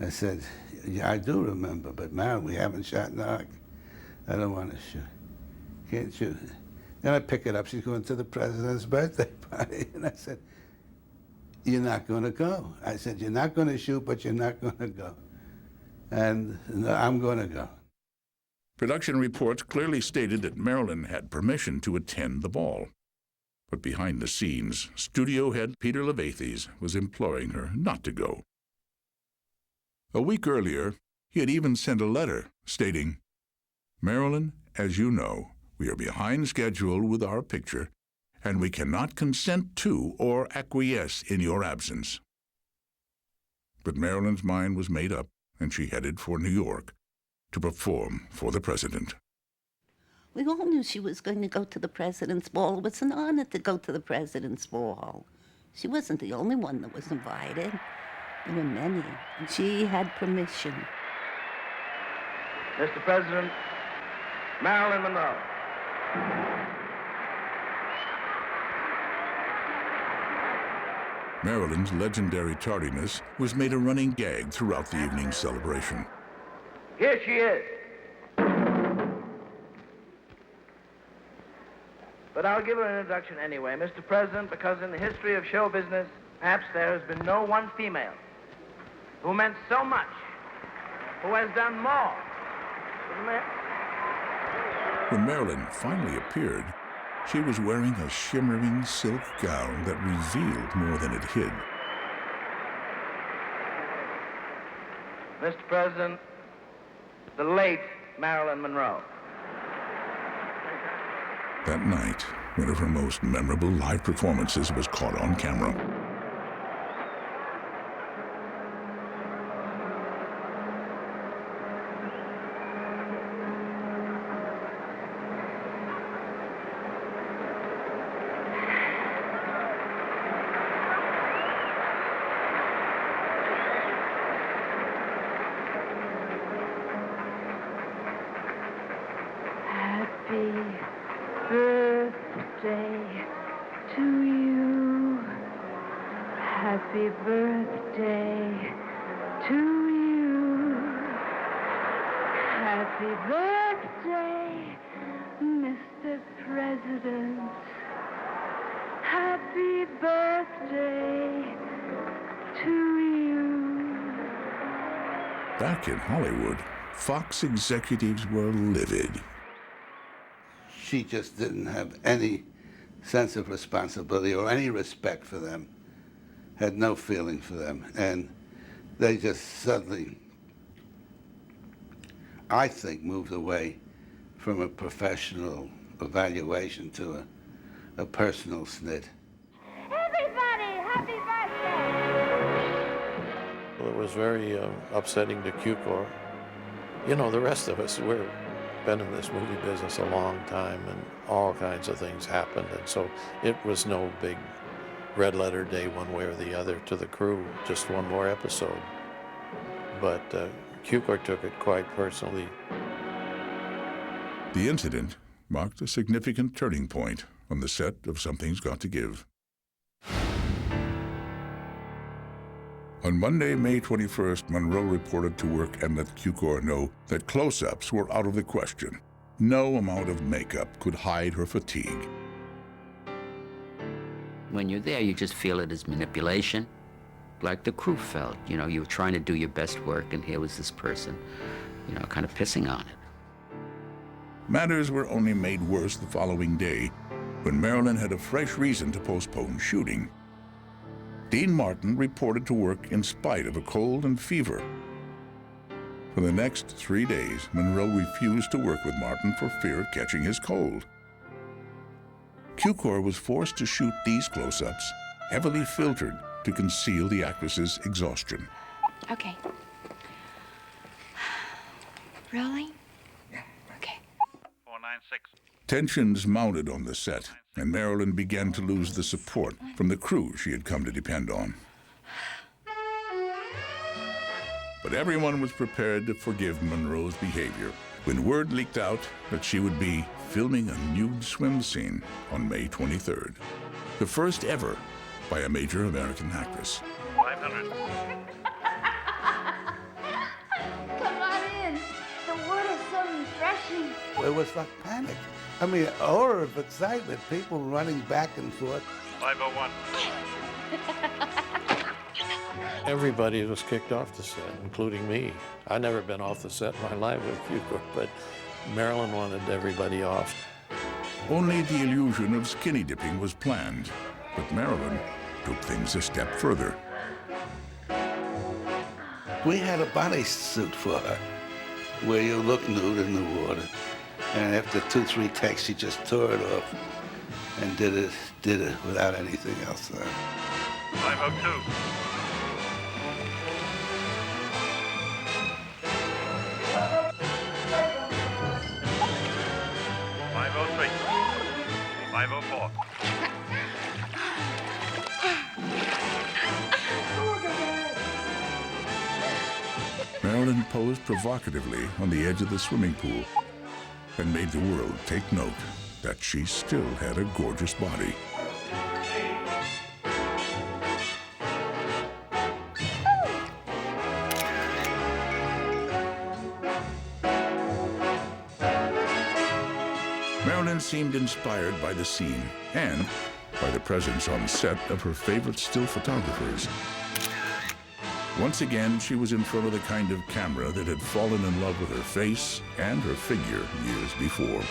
I said, yeah, I do remember, but Marilyn, we haven't shot an arc. I don't want to shoot. Can't shoot. Then I pick it up. She's going to the president's birthday party. And I said, you're not going to go. I said, you're not going to shoot, but you're not going to go. And no, I'm going to go. Production reports clearly stated that Marilyn had permission to attend the ball. But behind the scenes, studio head Peter Levathes was imploring her not to go. A week earlier, he had even sent a letter stating, Marilyn, as you know, we are behind schedule with our picture, and we cannot consent to or acquiesce in your absence. But Marilyn's mind was made up, and she headed for New York to perform for the president. We all knew she was going to go to the president's ball. It was an honor to go to the president's ball. She wasn't the only one that was invited. There were many, and she had permission. Mr. President, Marilyn Monroe. Marilyn's legendary tardiness was made a running gag throughout the evening's celebration. Here she is. But I'll give her an introduction anyway, Mr. President, because in the history of show business, perhaps there has been no one female who meant so much, who has done more. When Marilyn finally appeared, she was wearing a shimmering silk gown that revealed more than it hid. Mr. President, the late Marilyn Monroe. That night, one of her most memorable live performances was caught on camera. Happy birthday to you. Happy birthday to you. Happy birthday, Mr. President. Happy birthday to you. Back in Hollywood, Fox executives were livid. She just didn't have any sense of responsibility or any respect for them, had no feeling for them. And they just suddenly, I think, moved away from a professional evaluation to a personal snit. Everybody, happy birthday! Well, it was very upsetting to Cukor. You know, the rest of us, we've been in this movie business a long time, and all kinds of things happened, and so it was no big red letter day one way or the other to the crew, just one more episode. But Cukor took it quite personally. The incident marked a significant turning point on the set of Something's Got to Give. On Monday, May 21st, Monroe reported to work and let Cukor know that close-ups were out of the question. No amount of makeup could hide her fatigue. When you're there, you just feel it as manipulation, like the crew felt. You know, you were trying to do your best work, and here was this person, you know, kind of pissing on it. Matters were only made worse the following day, when Marilyn had a fresh reason to postpone shooting. Dean Martin reported to work in spite of a cold and fever. For the next 3 days, Monroe refused to work with Martin for fear of catching his cold. Cukor was forced to shoot these close-ups, heavily filtered to conceal the actress's exhaustion. Okay. Rolling? Yeah. Okay. 496. Tensions mounted on the set, and Marilyn began to lose the support from the crew she had come to depend on. But everyone was prepared to forgive Monroe's behavior when word leaked out that she would be filming a nude swim scene on May 23rd, the first ever by a major American actress. 500. Come on in. The water's so refreshing. It was like panic. I mean, an aura of excitement, people running back and forth. 501. Everybody was kicked off the set, including me. I'd never been off the set in my life with Cukor, but Marilyn wanted everybody off. Only the illusion of skinny dipping was planned, but Marilyn took things a step further. We had a bodysuit for her, where you look nude in the water. And after 2-3 takes, she just tore it off and did it without anything else there. 502. 504. Marilyn posed provocatively on the edge of the swimming pool and made the world take note that she still had a gorgeous body. Marilyn seemed inspired by the scene and by the presence on set of her favorite still photographers. Once again, she was in front of the kind of camera that had fallen in love with her face and her figure years before.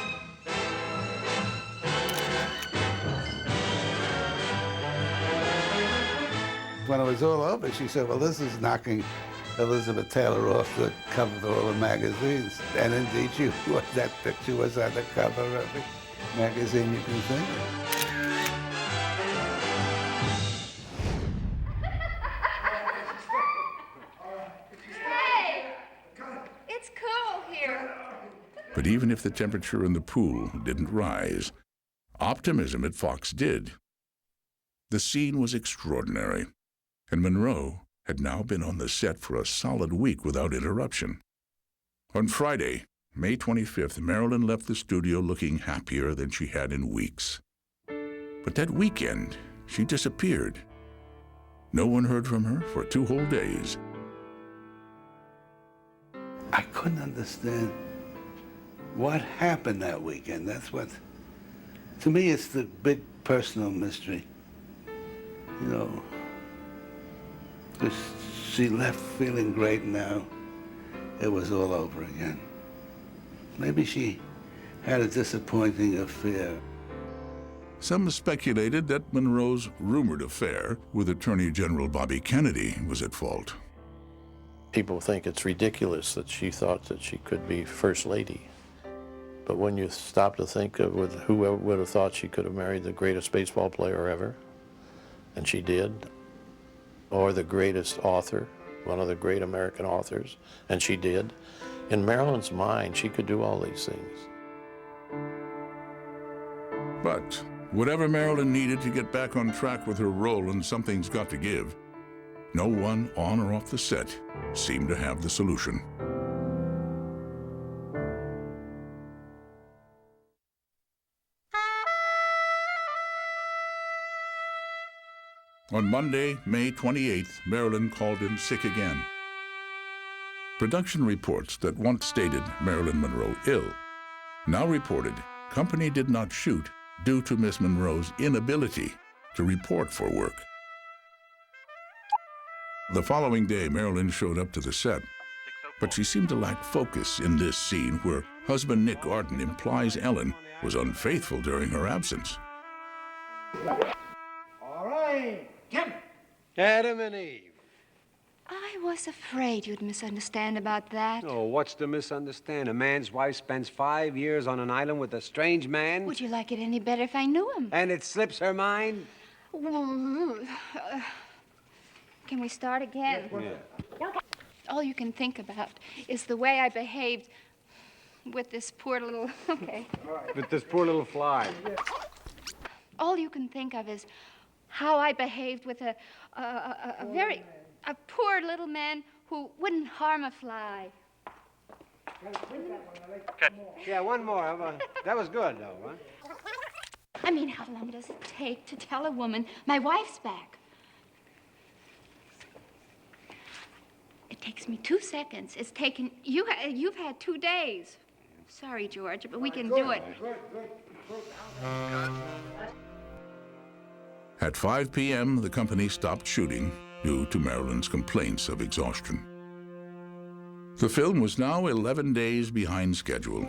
When it was all over, she said, well, this is knocking Elizabeth Taylor off the cover of all the magazines. And indeed, that picture was on the cover of every magazine you can think of. Hey! It's cool here. But even if the temperature in the pool didn't rise, optimism at Fox did. The scene was extraordinary, and Monroe had now been on the set for a solid week without interruption. On Friday, May 25th, Marilyn left the studio looking happier than she had in weeks. But that weekend, she disappeared. No one heard from her for 2 whole days. I couldn't understand what happened that weekend. That's what, to me, it's the big personal mystery. You know, because she left feeling great now. It was all over again. Maybe she had a disappointing affair. Some speculated that Monroe's rumored affair with Attorney General Bobby Kennedy was at fault. People think it's ridiculous that she thought that she could be First Lady. But when you stop to think of whoever would have thought she could have married the greatest baseball player ever, and she did, or the greatest author, one of the great American authors, and she did. In Marilyn's mind, she could do all these things. But whatever Marilyn needed to get back on track with her role in Something's Got to Give, no one on or off the set seemed to have the solution. On Monday, May 28th, Marilyn called in sick again. Production reports that once stated Marilyn Monroe ill now reported company did not shoot due to Miss Monroe's inability to report for work. The following day, Marilyn showed up to the set, but she seemed to lack focus in this scene where husband Nick Arden implies Ellen was unfaithful during her absence. All right, Jim. Adam and Eve. I was afraid you'd misunderstand about that. Oh, what's to misunderstand? A man's wife spends 5 years on an island with a strange man. Would you like it any better if I knew him? And it slips her mind? Can we start again? Yeah. All you can think about is the way I behaved with this poor little... Okay. With this poor little fly. All you can think of is how I behaved with a poor little man who wouldn't harm a fly. Yeah, one more. That was good, though, huh? I mean, how long does it take to tell a woman my wife's back? It takes me 2 seconds. It's taken... You've had 2 days. Sorry, George, but we can do it. At 5 p.m., the company stopped shooting due to Marilyn's complaints of exhaustion. The film was now 11 days behind schedule.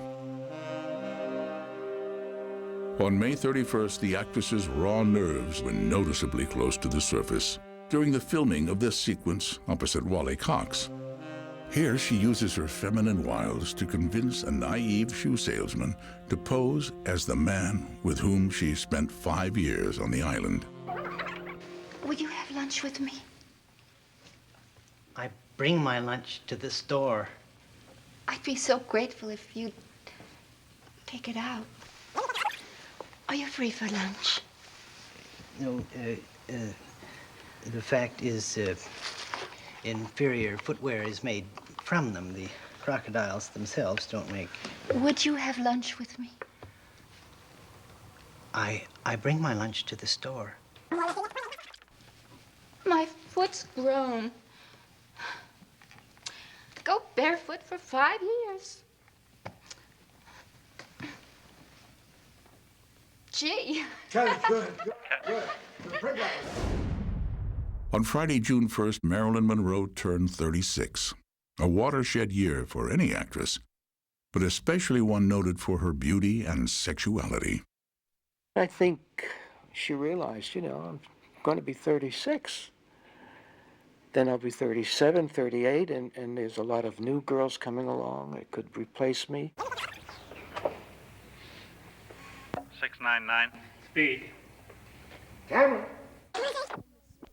On May 31st, the actress's raw nerves were noticeably close to the surface during the filming of this sequence opposite Wally Cox. Here, she uses her feminine wiles to convince a naive shoe salesman to pose as the man with whom she spent 5 years on the island. Would you have lunch with me? I bring my lunch to the store. I'd be so grateful if you'd take it out. Are you free for lunch? No, the fact is, inferior footwear is made from them. The crocodiles themselves don't make. Would you have lunch with me? I bring my lunch to the store. My foot's grown. Go barefoot for 5 years. Gee. Good. On Friday, June 1st, Marilyn Monroe turned 36, a watershed year for any actress, but especially one noted for her beauty and sexuality. I think she realized, you know, I'm going to be 36. Then I'll be 37, 38, and there's a lot of new girls coming along that could replace me. 699. Speed. Camera.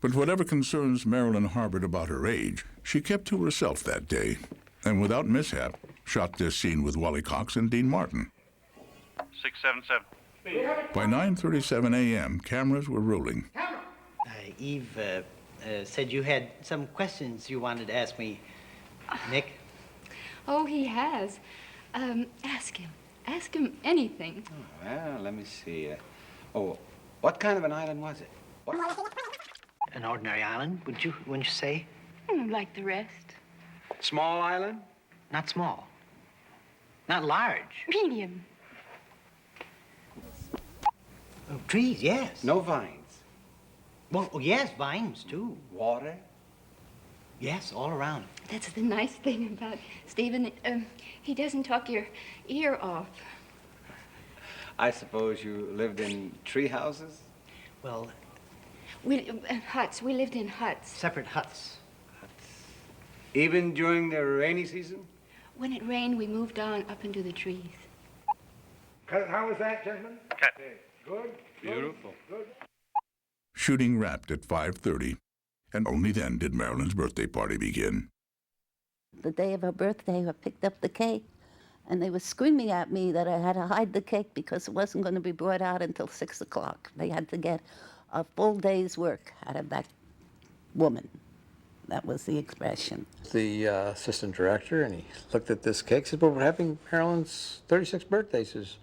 But whatever concerns Marilyn harbored about her age, she kept to herself that day, and without mishap, shot this scene with Wally Cox and Dean Martin. 677. By 9:37 a.m., cameras were rolling. Eve said you had some questions you wanted to ask me. Nick? Oh, he has. Ask him. Ask him anything. Well, let me see. What kind of an island was it? An ordinary island, wouldn't you say? Like the rest. Small island? Not small. Not large. Medium. Oh, trees, yes. No vines. Well, yes, vines, too. Water? Yes, all around. That's the nice thing about Stephen. He doesn't talk your ear off. I suppose you lived in tree houses? Well, Huts. We lived in huts. separate huts. Even during the rainy season? When it rained, we moved on up into the trees. How was that, gentlemen? Cut. Okay. Good. Beautiful. Good. Shooting wrapped at 5:30, and only then did Marilyn's birthday party begin. The day of her birthday, I picked up the cake, and they were screaming at me that I had to hide the cake because it wasn't going to be brought out until 6 o'clock. They had to get a full day's work out of that woman. That was the expression. The assistant director, and he looked at this cake, said, well, we're having Marilyn's 36th birthday. He says,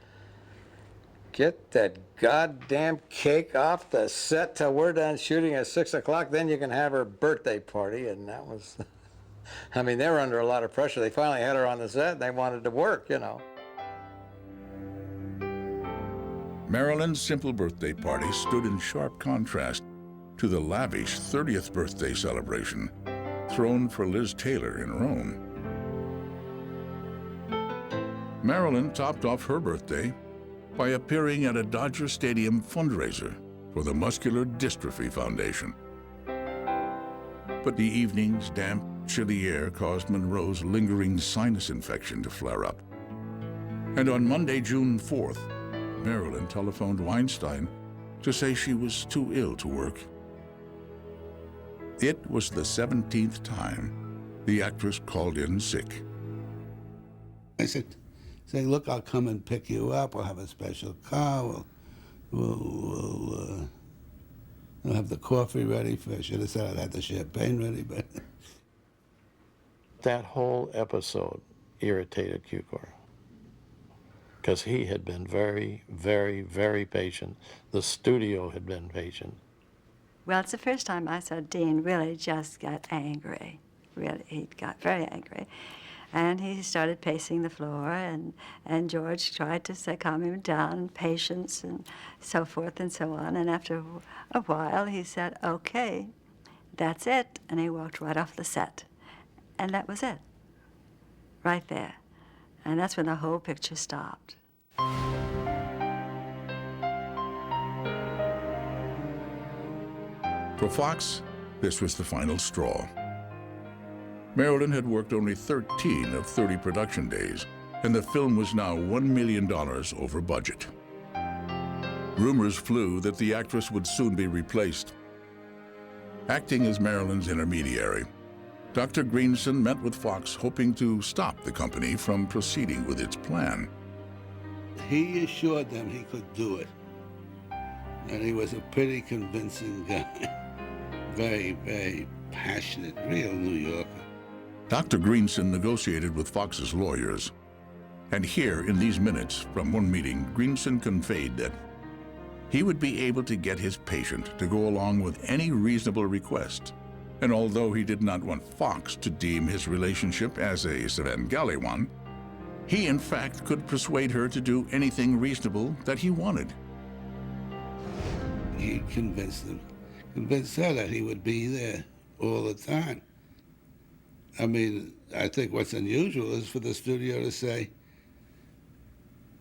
get that goddamn cake off the set till we're done shooting at 6 o'clock, then you can have her birthday party. And that was, I mean, they were under a lot of pressure. They finally had her on the set, and they wanted to work, you know. Marilyn's simple birthday party stood in sharp contrast to the lavish 30th birthday celebration thrown for Liz Taylor in Rome. Marilyn topped off her birthday by appearing at a Dodger Stadium fundraiser for the Muscular Dystrophy Foundation. But the evening's damp, chilly air caused Monroe's lingering sinus infection to flare up. And on Monday, June 4th, Marilyn telephoned Weinstein to say she was too ill to work. It was the 17th time the actress called in sick. I said, look, I'll come and pick you up. We'll have a special car. We'll have the coffee ready. I should have said I'd had the champagne ready, but... That whole episode irritated Cukor, because he had been very, very, very patient. The studio had been patient. Well, it's the first time I saw Dean really just got angry. Really, he got very angry. And he started pacing the floor, and George tried to calm him down, patience, and so forth and so on. And after a while, he said, okay, that's it. And he walked right off the set. And that was it, right there. And that's when the whole picture stopped. For Fox, this was the final straw. Marilyn had worked only 13 of 30 production days, and the film was now $1 million over budget. Rumors flew that the actress would soon be replaced. Acting as Marilyn's intermediary, Dr. Greenson met with Fox hoping to stop the company from proceeding with its plan. He assured them he could do it. And he was a pretty convincing guy. Very, very passionate, real New Yorker. Dr. Greenson negotiated with Fox's lawyers. And here, in these minutes from one meeting, Greenson conveyed that he would be able to get his patient to go along with any reasonable request. And although he did not want Fox to deem his relationship as a Svengali one, he in fact could persuade her to do anything reasonable that he wanted. He convinced her that he would be there all the time. I mean, I think what's unusual is for the studio to say,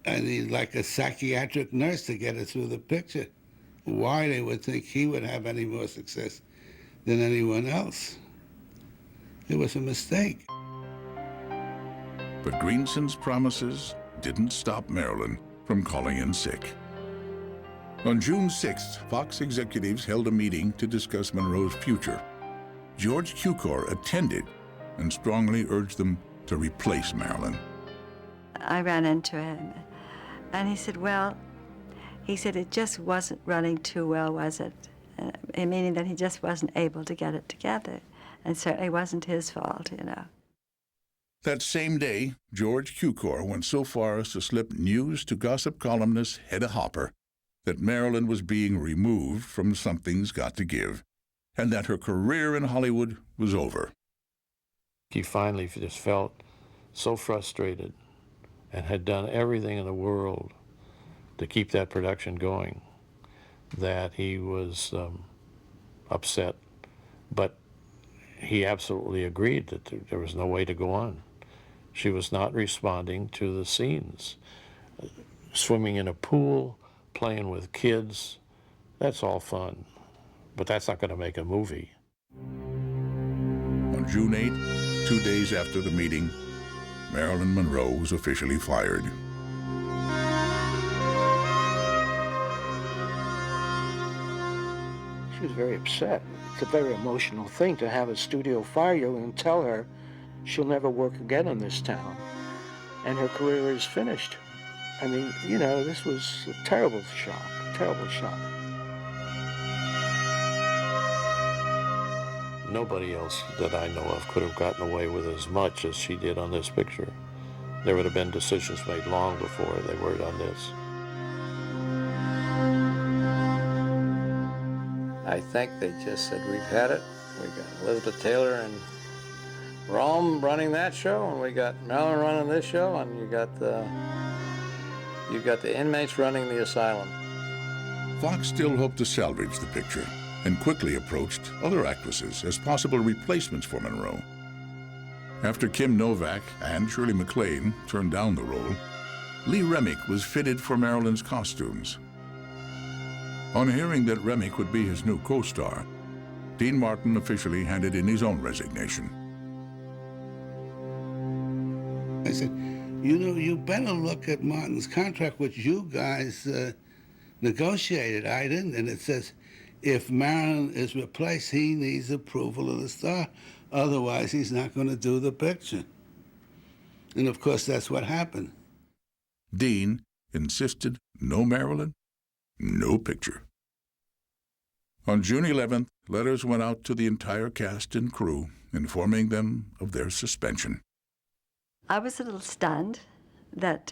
I need like a psychiatric nurse to get her through the picture. Why they would think he would have any more success than anyone else. It was a mistake. But Greenson's promises didn't stop Marilyn from calling in sick. On June 6th, Fox executives held a meeting to discuss Monroe's future. George Cukor attended and strongly urged them to replace Marilyn. I ran into him, and he said, well, it just wasn't running too well, was it? Meaning that he just wasn't able to get it together. And certainly wasn't his fault, you know. That same day, George Cukor went so far as to slip news to gossip columnist Hedda Hopper that Marilyn was being removed from Something's Got to Give, and that her career in Hollywood was over. He finally just felt so frustrated and had done everything in the world to keep that production going that he was upset. But he absolutely agreed that there was no way to go on. She was not responding to the scenes. Swimming in a pool, playing with kids, that's all fun. But that's not going to make a movie. On June 8, 2 days after the meeting, Marilyn Monroe was officially fired. She was very upset. It's a very emotional thing to have a studio fire you and tell her she'll never work again in this town. And her career is finished. I mean, you know, this was a terrible shock, terrible shock. Nobody else that I know of could have gotten away with as much as she did on this picture. There would have been decisions made long before they were on this. I think they just said, we've had it. We got Elizabeth Taylor and Rome running that show, and we got Marilyn running this show, and you got the inmates running the asylum. Fox still hoped to salvage the picture and quickly approached other actresses as possible replacements for Monroe. After Kim Novak and Shirley MacLaine turned down the role, Lee Remick was fitted for Marilyn's costumes. On hearing that Remick would be his new co-star, Dean Martin officially handed in his own resignation. I said, you know, you better look at Martin's contract, which you guys negotiated. I didn't. And it says, if Marilyn is replaced, he needs approval of the star. Otherwise, he's not going to do the picture. And of course, that's what happened. Dean insisted no Marilyn, no picture. On June 11th, letters went out to the entire cast and crew, informing them of their suspension. I was a little stunned that,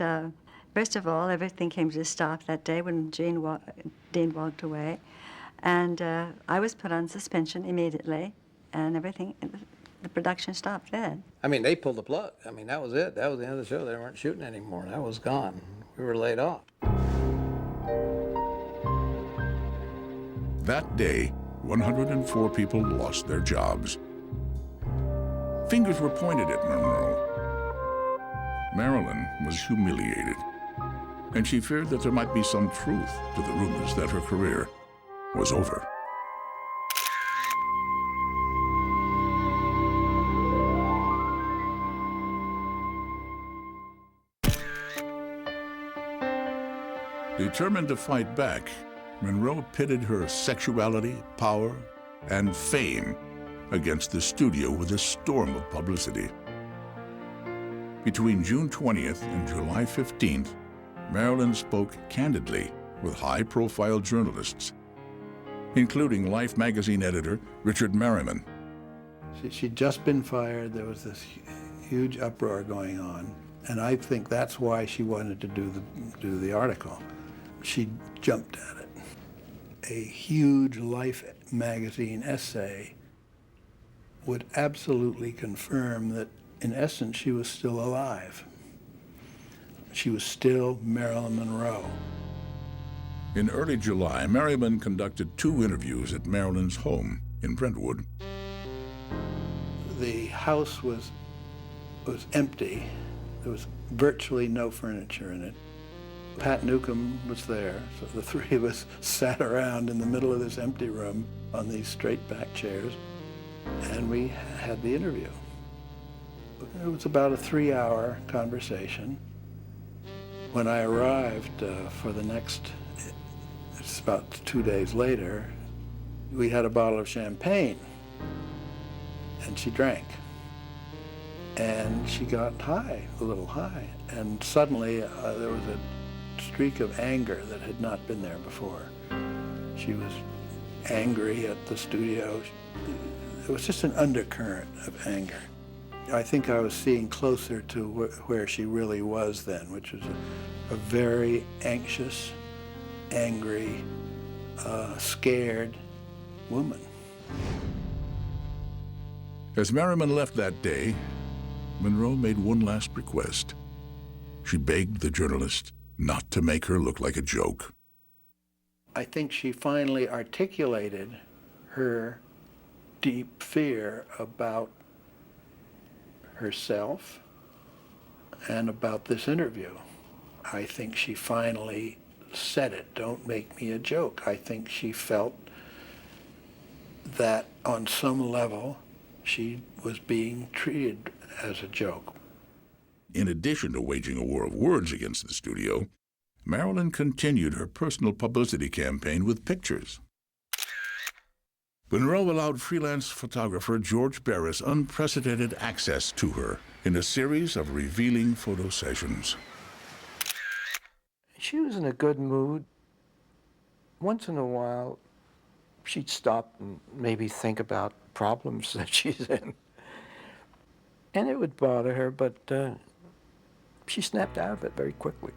first of all, everything came to a stop that day when Dean walked away. And I was put on suspension immediately, and everything, the production stopped then. I mean, they pulled the plug. I mean, that was it. That was the end of the show. They weren't shooting anymore. That was gone. We were laid off. That day, 104 people lost their jobs. Fingers were pointed at Monroe. Marilyn was humiliated, and she feared that there might be some truth to the rumors that her career was over. Determined to fight back, Monroe pitted her sexuality, power, and fame against the studio with a storm of publicity. Between June 20th and July 15th, Marilyn spoke candidly with high-profile journalists, including Life magazine editor Richard Merriman. She'd just been fired. There was this huge uproar going on, and I think that's why she wanted to do the article. She jumped at it. A huge Life magazine essay would absolutely confirm that, in essence, she was still alive. She was still Marilyn Monroe. In early July, Merriman conducted 2 interviews at Marilyn's home in Brentwood. The house was empty. There was virtually no furniture in it. Pat Newcomb was there, so the 3 of us sat around in the middle of this empty room on these straight back chairs, and we had the interview. It was about a 3-hour conversation. When I arrived for the next, it's about 2 days later, we had a bottle of champagne, and she drank. And she got high, a little high, and suddenly there was a streak of anger that had not been there before. She was angry at the studio. It was just an undercurrent of anger. I think I was seeing closer to where she really was then, which was a very anxious, angry, scared woman. As Merriman left that day, Monroe made one last request. She begged the journalist not to make her look like a joke. I think she finally articulated her deep fear about herself and about this interview. I think she finally said it, "Don't make me a joke." I think she felt that on some level she was being treated as a joke. In addition to waging a war of words against the studio, Marilyn continued her personal publicity campaign with pictures. Monroe allowed freelance photographer George Barris unprecedented access to her in a series of revealing photo sessions. She was in a good mood. Once in a while, she'd stop and maybe think about problems that she's in. And it would bother her, but she snapped out of it very quickly.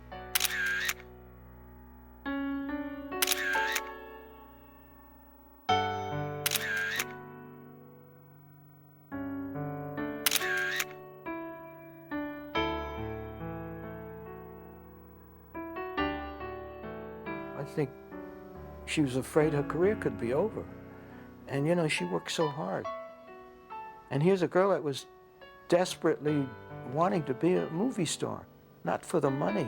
I think she was afraid her career could be over. And, you know, she worked so hard. And here's a girl that was desperately wanting to be a movie star, not for the money.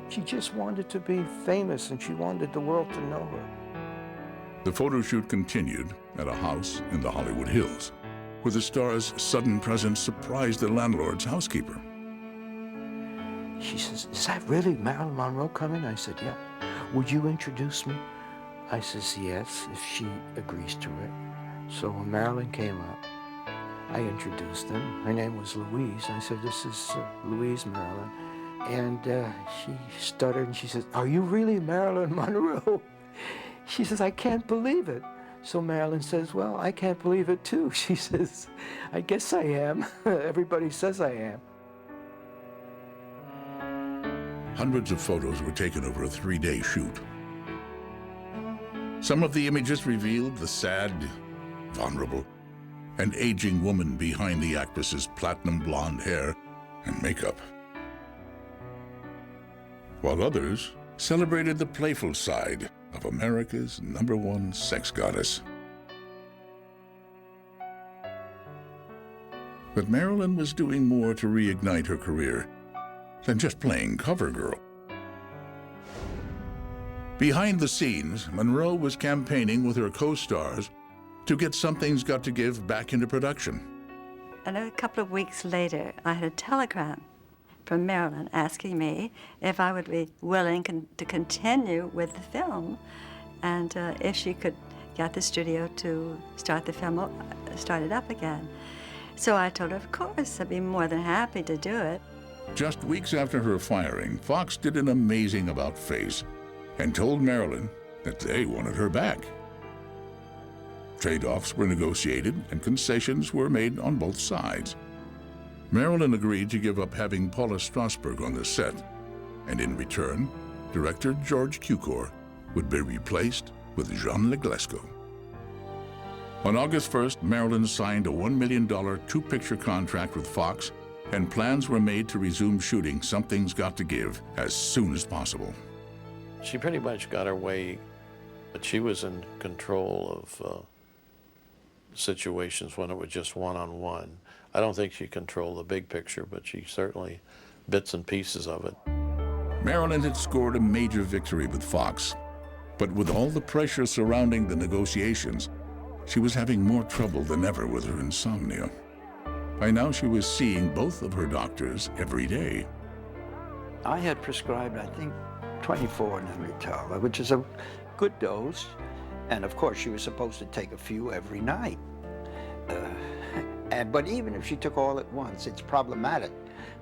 She just wanted to be famous, and she wanted the world to know her. The photo shoot continued at a house in the Hollywood Hills, where the star's sudden presence surprised the landlord's housekeeper. She says, "Is that really Marilyn Monroe coming?" I said, "Yeah." "Would you introduce me?" I says, "Yes, if she agrees to it." So when Marilyn came up, I introduced them. Her name was Louise. I said, "This is Louise Marilyn." And she stuttered and she said, "Are you really Marilyn Monroe?" She says, "I can't believe it." So Marilyn says, "Well, I can't believe it too." She says, "I guess I am. Everybody says I am." Hundreds of photos were taken over a 3-day shoot. Some of the images revealed the sad, vulnerable, and aging woman behind the actress's platinum blonde hair and makeup, while others celebrated the playful side of America's #1 sex goddess. But Marilyn was doing more to reignite her career than just playing cover girl. Behind the scenes, Monroe was campaigning with her co-stars to get Something's Got to Give back into production. And a couple of weeks later, I had a telegram from Marilyn asking me if I would be willing to continue with the film, and if she could get the studio to start the film, start it up again. So I told her, of course, I'd be more than happy to do it. Just weeks after her firing, Fox did an amazing about-face and told Marilyn that they wanted her back. Trade-offs were negotiated and concessions were made on both sides. Marilyn agreed to give up having Paula Strasberg on the set, and in return, director George Cukor would be replaced with Jean Leglesco. On August 1st, Marilyn signed a $1 million two-picture contract with Fox, and plans were made to resume shooting Something's Got to Give as soon as possible. She pretty much got her way, but she was in control of situations when it was just one-on-one. I don't think she controlled the big picture, but she certainly bits and pieces of it. Marilyn had scored a major victory with Fox, but with all the pressure surrounding the negotiations, she was having more trouble than ever with her insomnia. By now, she was seeing both of her doctors every day. I had prescribed, I think, 24 Nembutal, which is a good dose. And of course, she was supposed to take a few every night. But even if she took all at once, it's problematic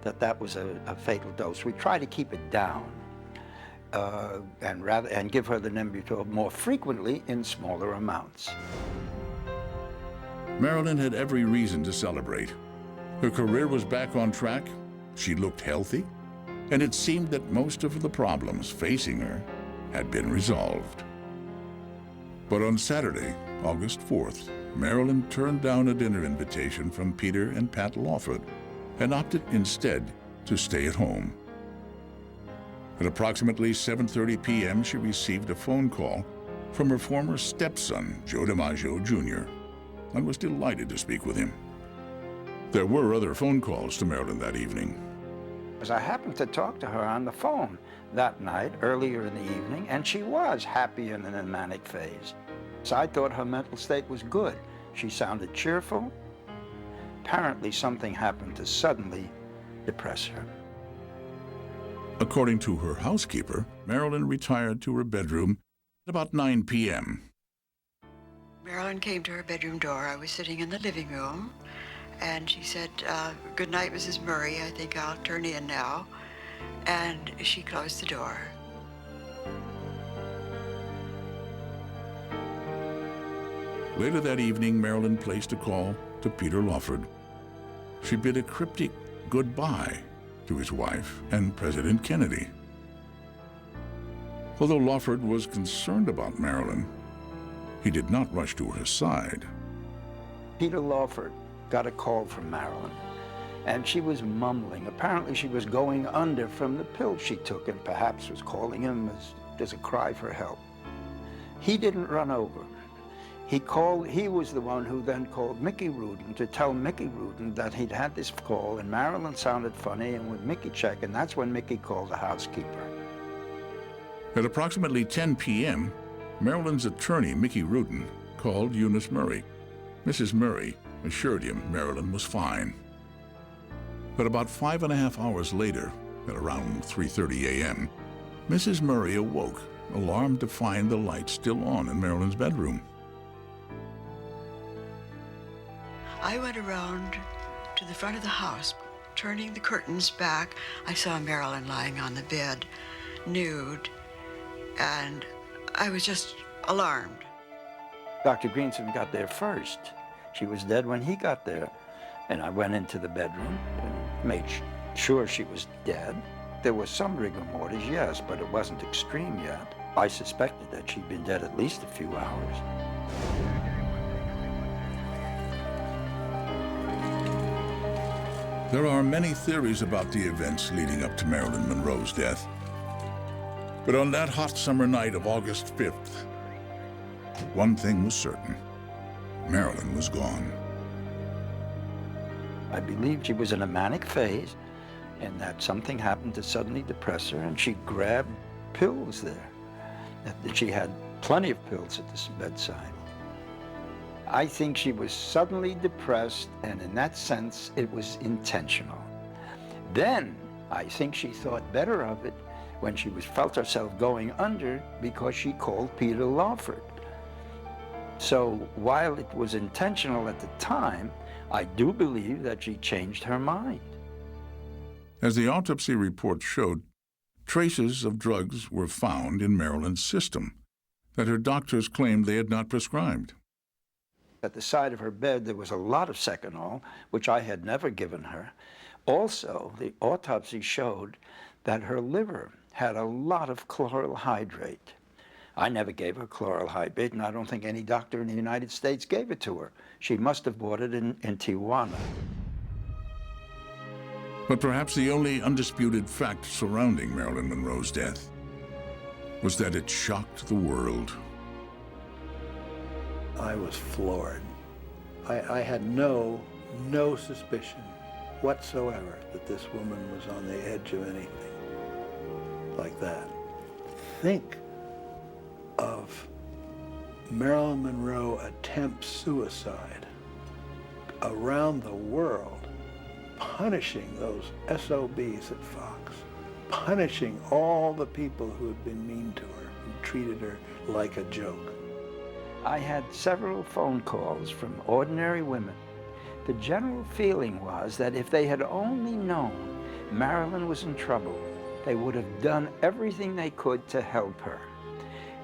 that that was a fatal dose. We try to keep it down and give her the Nembutal more frequently in smaller amounts. Marilyn had every reason to celebrate. Her career was back on track, she looked healthy, and it seemed that most of the problems facing her had been resolved. But on Saturday, August 4th, Marilyn turned down a dinner invitation from Peter and Pat Lawford and opted instead to stay at home. At approximately 7:30 p.m., she received a phone call from her former stepson, Joe DiMaggio Jr., and was delighted to speak with him. There were other phone calls to Marilyn that evening. As I happened to talk to her on the phone that night, earlier in the evening, and she was happy and in a manic phase. So I thought her mental state was good. She sounded cheerful. Apparently something happened to suddenly depress her. According to her housekeeper, Marilyn retired to her bedroom at about 9 p.m. Marilyn came to her bedroom door. I was sitting in the living room, and she said, "Good night, Mrs. Murray. I think I'll turn in now." And she closed the door. Later that evening, Marilyn placed a call to Peter Lawford. She bid a cryptic goodbye to his wife and President Kennedy. Although Lawford was concerned about Marilyn, he did not rush to her side. Peter Lawford got a call from Marilyn, and she was mumbling. Apparently she was going under from the pill she took and perhaps was calling him as a cry for help. He didn't run over. He was the one who then called Mickey Rudin to tell Mickey Rudin that he'd had this call, and Marilyn sounded funny, and with Mickey check, and that's when Mickey called the housekeeper. At approximately 10 p.m., Marilyn's attorney, Mickey Rudin, called Eunice Murray. Mrs. Murray assured him Marilyn was fine. But about 5.5 hours later, at around 3:30 a.m., Mrs. Murray awoke, alarmed to find the light still on in Marilyn's bedroom. I went around to the front of the house. Turning the curtains back, I saw Marilyn lying on the bed, nude, and I was just alarmed. Dr. Greenson got there first. She was dead when he got there. And I went into the bedroom and made sure she was dead. There was some rigor mortis, yes, but it wasn't extreme yet. I suspected that she'd been dead at least a few hours. There are many theories about the events leading up to Marilyn Monroe's death. But on that hot summer night of August 5th, one thing was certain. Marilyn was gone. I believed she was in a manic phase and that something happened to suddenly depress her, and she grabbed pills there. That she had plenty of pills at this bedside. I think she was suddenly depressed, and in that sense, it was intentional. Then, I think she thought better of it when she felt herself going under because she called Peter Lawford. So, while it was intentional at the time, I do believe that she changed her mind. As the autopsy report showed, traces of drugs were found in Marilyn's system that her doctors claimed they had not prescribed. At the side of her bed, there was a lot of Seconal, which I had never given her. Also, the autopsy showed that her liver had a lot of chloral hydrate. I never gave her chloral hydrate, and I don't think any doctor in the United States gave it to her. She must have bought it in Tijuana. But perhaps the only undisputed fact surrounding Marilyn Monroe's death was that it shocked the world. I was floored. I had no suspicion whatsoever that this woman was on the edge of anything like that. Think of Marilyn Monroe attempts suicide around the world, punishing those SOBs at Fox, punishing all the people who had been mean to her, who treated her like a joke. I had several phone calls from ordinary women. The general feeling was that if they had only known Marilyn was in trouble, they would have done everything they could to help her.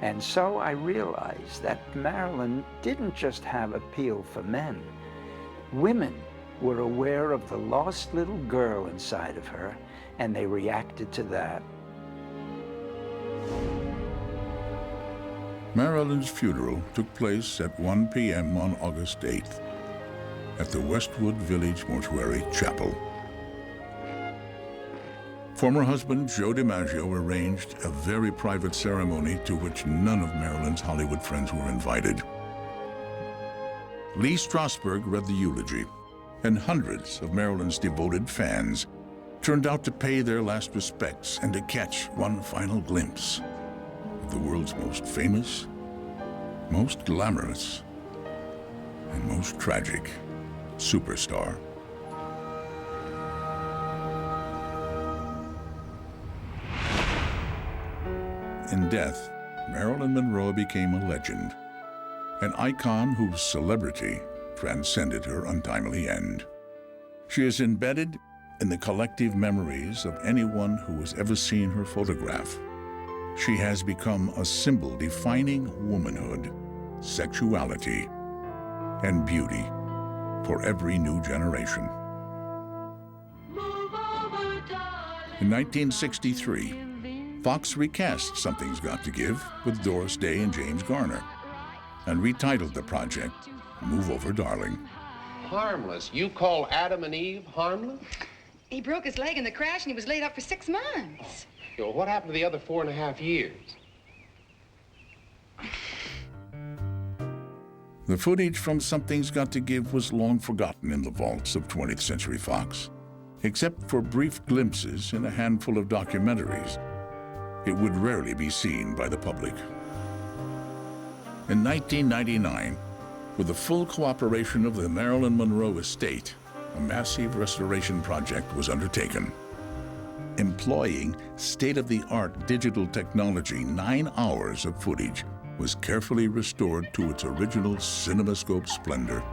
And so I realized that Marilyn didn't just have appeal for men. Women were aware of the lost little girl inside of her, and they reacted to that. Marilyn's funeral took place at 1 p.m. on August 8th at the Westwood Village Mortuary Chapel. Former husband Joe DiMaggio arranged a very private ceremony to which none of Marilyn's Hollywood friends were invited. Lee Strasberg read the eulogy, and hundreds of Marilyn's devoted fans turned out to pay their last respects and to catch one final glimpse of the world's most famous, most glamorous, and most tragic superstar. In death, Marilyn Monroe became a legend, an icon whose celebrity transcended her untimely end. She is embedded in the collective memories of anyone who has ever seen her photograph. She has become a symbol defining womanhood, sexuality, and beauty for every new generation. In 1963, Fox recast Something's Got to Give with Doris Day and James Garner and retitled the project Move Over, Darling. Harmless? You call Adam and Eve harmless? He broke his leg in the crash and he was laid up for 6 months. Yo, what happened to the other 4.5 years? The footage from Something's Got to Give was long forgotten in the vaults of 20th Century Fox, except for brief glimpses in a handful of documentaries. It would rarely be seen by the public. In 1999, with the full cooperation of the Marilyn Monroe estate, a massive restoration project was undertaken. Employing state-of-the-art digital technology, 9 hours of footage was carefully restored to its original CinemaScope splendor.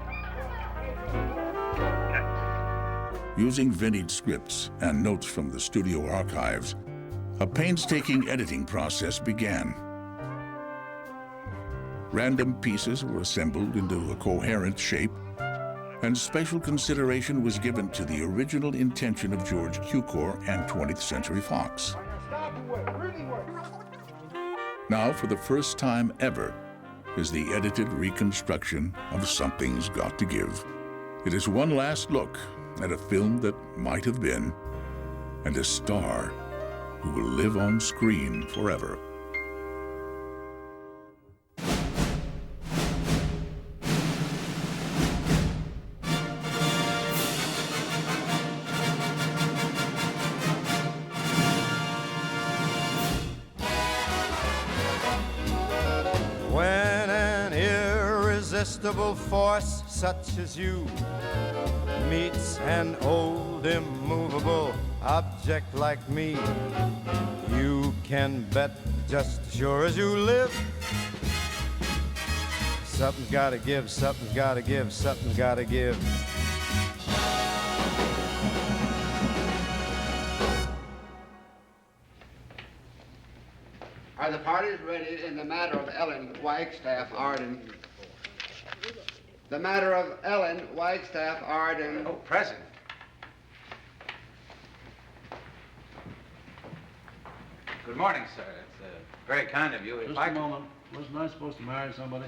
Using vintage scripts and notes from the studio archives, a painstaking editing process began. Random pieces were assembled into a coherent shape, and special consideration was given to the original intention of George Cukor and 20th Century Fox. Now, for the first time ever, is the edited reconstruction of Something's Got to Give. It is one last look at a film that might have been, and a star who will live on screen forever. When an irresistible force such as you meets an old immovable object like me, you can bet just as sure as you live, something's gotta give, something's gotta give, something's gotta give. Are the parties ready in the matter of Ellen Wagstaff Arden? The matter of Ellen Wagstaff Arden. Oh, present. Good morning, sir. It's very kind of you. Just a moment. Wasn't I supposed to marry somebody?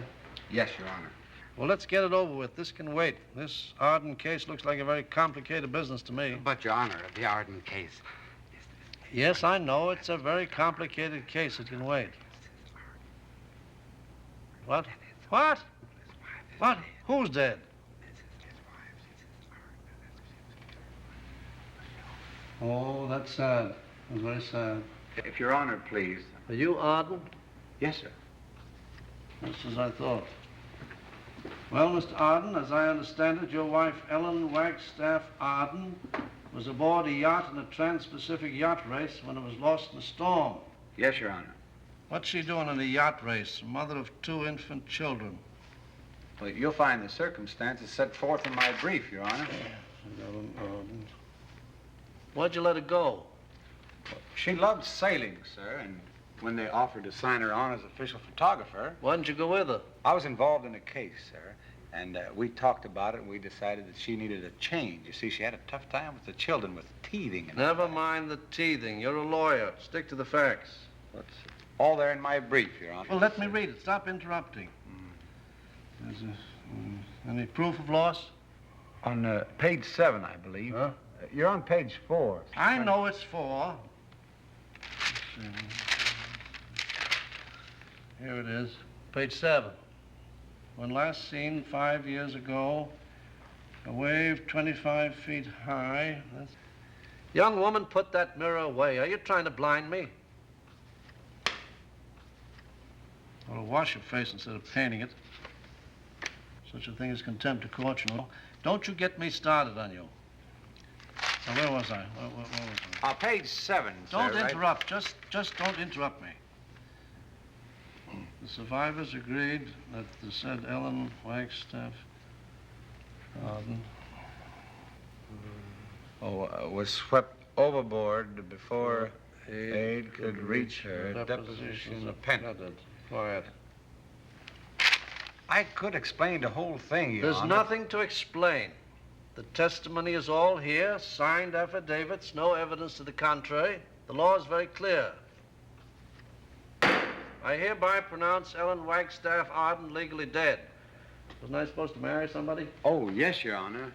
Yes, Your Honor. Well, let's get it over with. This can wait. This Arden case looks like a very complicated business to me. But, Your Honor, the Arden case. Yes, I know. It's a very complicated case. It can wait. What? What? What? Who's dead? Oh, that's sad. That's very sad. If Your Honor, please. Are you Arden? Yes, sir. Just as I thought. Well, Mr. Arden, as I understand it, your wife, Ellen Wagstaff Arden, was aboard a yacht in a trans-Pacific yacht race when it was lost in a storm. Yes, Your Honor. What's she doing in a yacht race? A mother of 2 infant children. Well, you'll find the circumstances set forth in my brief, Your Honor. Ellen Arden. Why'd you let her go? She loved sailing, sir, and when they offered to sign her on as official photographer... Why didn't you go with her? I was involved in a case, sir, and we talked about it, and we decided that she needed a change. You see, she had a tough time with the children, with teething and... Never mind the teething. You're a lawyer. Stick to the facts. That's all there in my brief, Your Honor. Well, let me read it. Stop interrupting. Any proof of loss? On page 7, I believe. Huh? You're on page 4. I know it's 4. Here it is, page 7. When last seen 5 years ago, a wave 25 feet high. Young woman, put that mirror away. Are you trying to blind me? Or wash your face instead of painting it. Such a thing as contempt of court, you know. Don't you get me started on you. Now, where was I? Where was I? Page 7, Don't sir, interrupt. Right? Just don't interrupt me. The survivors agreed that the said Ellen Wagstaff Arden was swept overboard before aid could reach her. Deposition of penitent. Quiet. I could explain the whole thing, Your There's Honor. nothing to explain. The testimony is all here, signed affidavits, no evidence to the contrary. The law is very clear. I hereby pronounce Ellen Wagstaff Arden legally dead. Wasn't I supposed to marry somebody? Oh, yes, Your Honor.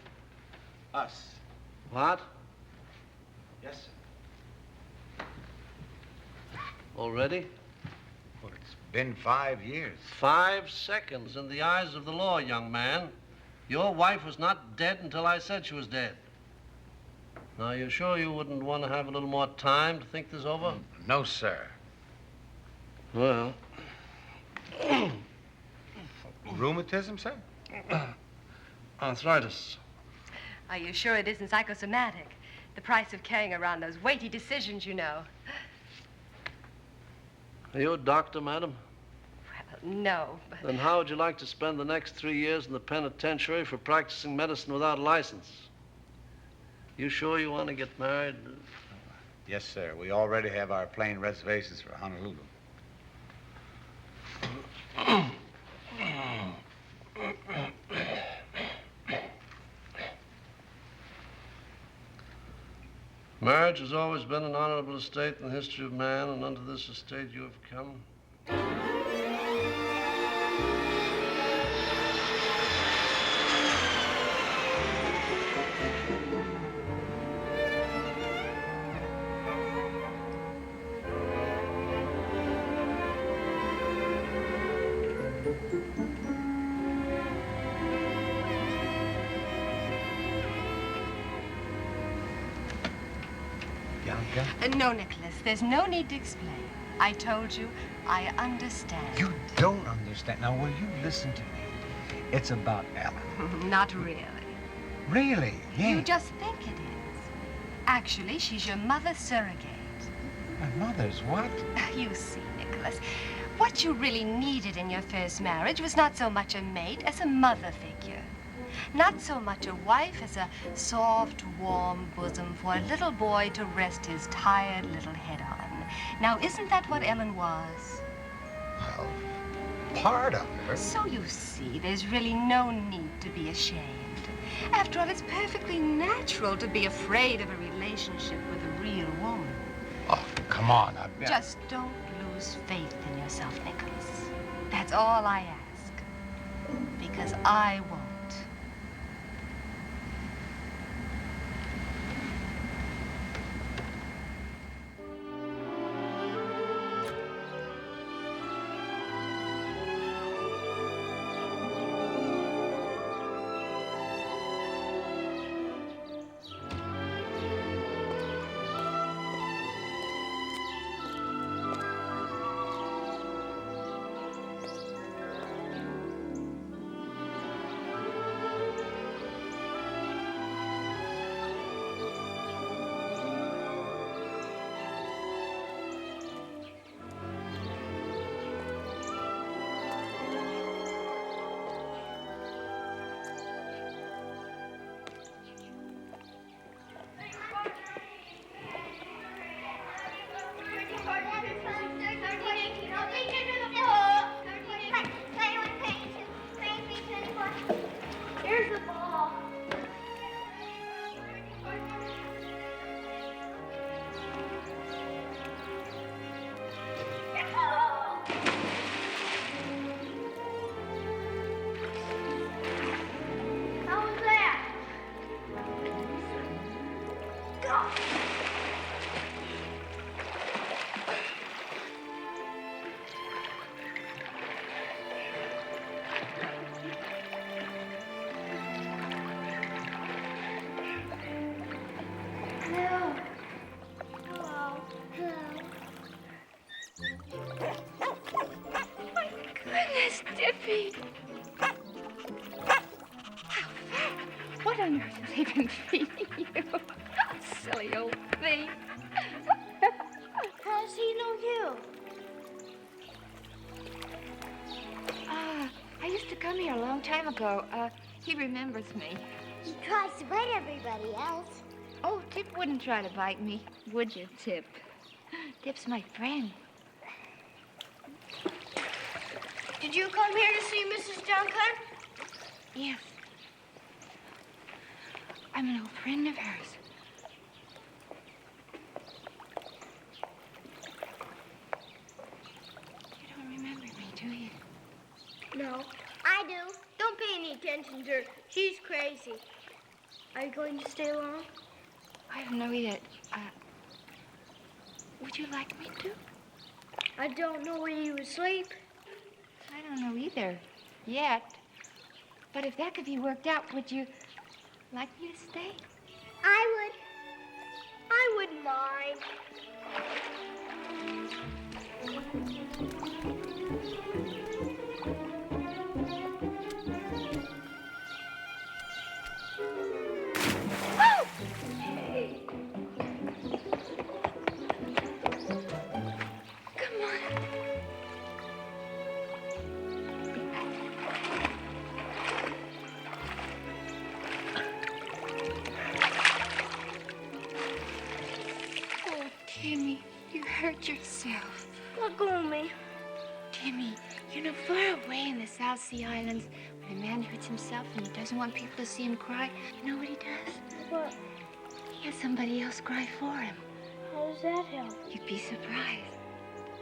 Us. What? Yes, sir. Already? Well, it's been 5 years. 5 seconds in the eyes of the law, young man. Your wife was not dead until I said she was dead. Now, you're sure you wouldn't want to have a little more time to think this over? No, sir. Well... Rheumatism, sir? Arthritis. Are you sure it isn't psychosomatic? The price of carrying around those weighty decisions, you know. Are you a doctor, madam? Well, no, but... Then how would you like to spend the next 3 years in the penitentiary for practicing medicine without a license? You sure you want to get married? Yes, sir. We already have our plane reservations for Honolulu. Marriage has always been an honorable estate in the history of man, and unto this estate you have come. No, Nicholas, there's no need to explain. I told you, I understand. You don't understand. Now, will you listen to me? It's about Ellen. Not really. Really? Yeah. You just think it is. Actually, she's your mother's surrogate. My mother's what? You see, Nicholas, what you really needed in your first marriage was not so much a mate as a mother figure. Not so much a wife as a soft, warm bosom for a little boy to rest his tired little head on. Now, isn't that what Ellen was? Well, part of her. So you see, there's really no need to be ashamed. After all, it's perfectly natural to be afraid of a relationship with a real woman. Oh, come on. Just don't lose faith in yourself, Nicholas. That's all I ask. Because I won't. Here's the ball. How was that? Go. Hello. Hello. Goodness, Dippy. What on earth have they been feeding you? Silly old thing. How does he know you? I used to come here a long time ago. He remembers me. He tries to bite everybody else. Oh, Tip wouldn't try to bite me, would you, Tip? Tip's my friend. Did you come here to see Mrs. Duncan? Yes. I'm an old friend of hers. You don't remember me, do you? No, I do. Don't pay any attention to her. She's crazy. Are you going to stay long? I don't know yet. Would you like me to? I don't know where you would sleep. I don't know either, yet. But if that could be worked out, would you like me to stay? I wouldn't mind. Come on. Oh, Timmy, you hurt yourself. Look on me. Timmy, you know, far away in the South Sea Islands, when a man hurts himself and he doesn't want people to see him cry, you know what he does? What? He has somebody else cry for him. How does that help? You'd be surprised.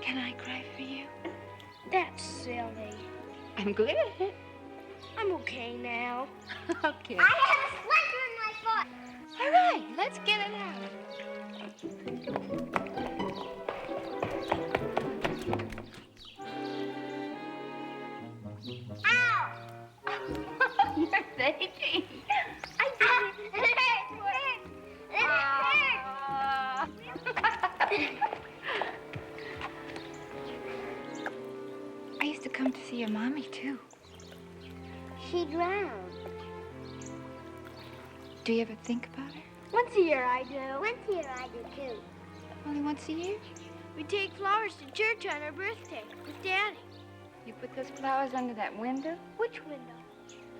Can I cry for you? That's silly. I'm glad. I'm okay now. Okay. I have a splinter in my foot. All right, let's get it out. Ow! You're baby. I did it. It hurt. I used to come to see your mommy, too. She drowned. Do you ever think about her? Once a year I do. Once a year I do too. Only once a year? We take flowers to church on her birthday with Daddy. You put those flowers under that window? Which window?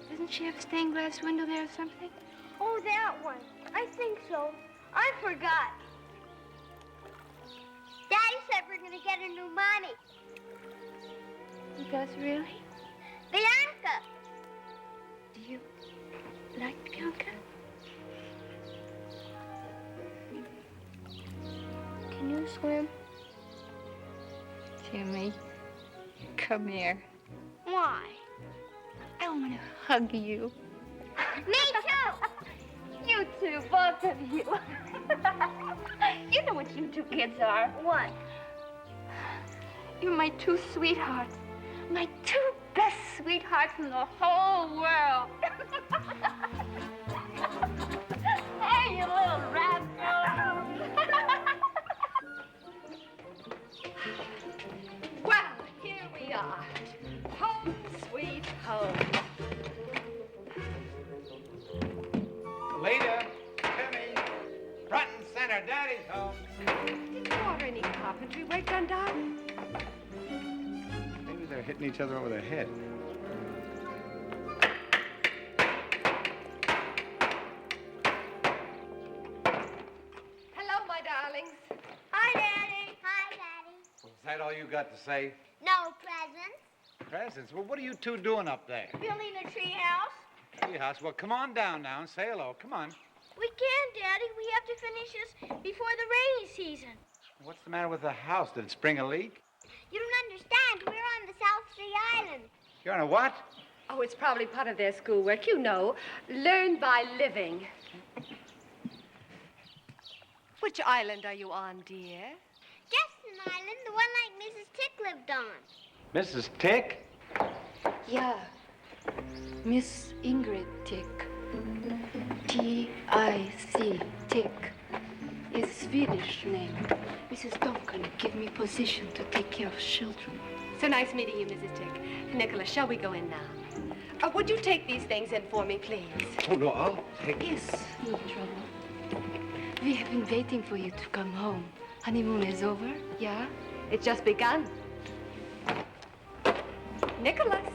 Doesn't she have a stained glass window there or something? Oh, that one. I think so. I forgot. Daddy we're gonna get a new mommy. You guys really? Bianca! Do you like Bianca? Can you swim? Jimmy, come here. Why? I want to hug you. Me too! You two, both of you. You know what you two kids are. What? You're my two sweethearts. My two best sweethearts in the whole world. Hey, you little rascal. Well, here we are. Home sweet home. Later, Timmy, front and center, Daddy's home. Did you order any carpentry work done, darling? Maybe they're hitting each other over the head. Hello, my darlings. Hi, Daddy. Hi, Daddy. Is that all you got to say? No presents. Presents? Well, what are you two doing up there? Building a tree house. Treehouse. Well, come on down now and say hello. Come on. We can't, Daddy. We have to finish this before the rainy season. What's the matter with the house? Did it spring a leak? You don't understand. We're on the South Sea Island. You're on a what? Oh, it's probably part of their schoolwork. You know, learn by living. Which island are you on, dear? Justin Island, the one like Mrs. Tick lived on. Mrs. Tick? Yeah. Miss Ingrid Tick. T-I-C, Tick. Is Swedish name. Mrs. Duncan give me position to take care of children. So nice meeting you, Mrs. Tick. Nicholas, shall we go in now? Would you take these things in for me, please? Oh, no, I'll take it. Yes, no trouble. We have been waiting for you to come home. Honeymoon is over, yeah? It's just begun. Nicholas.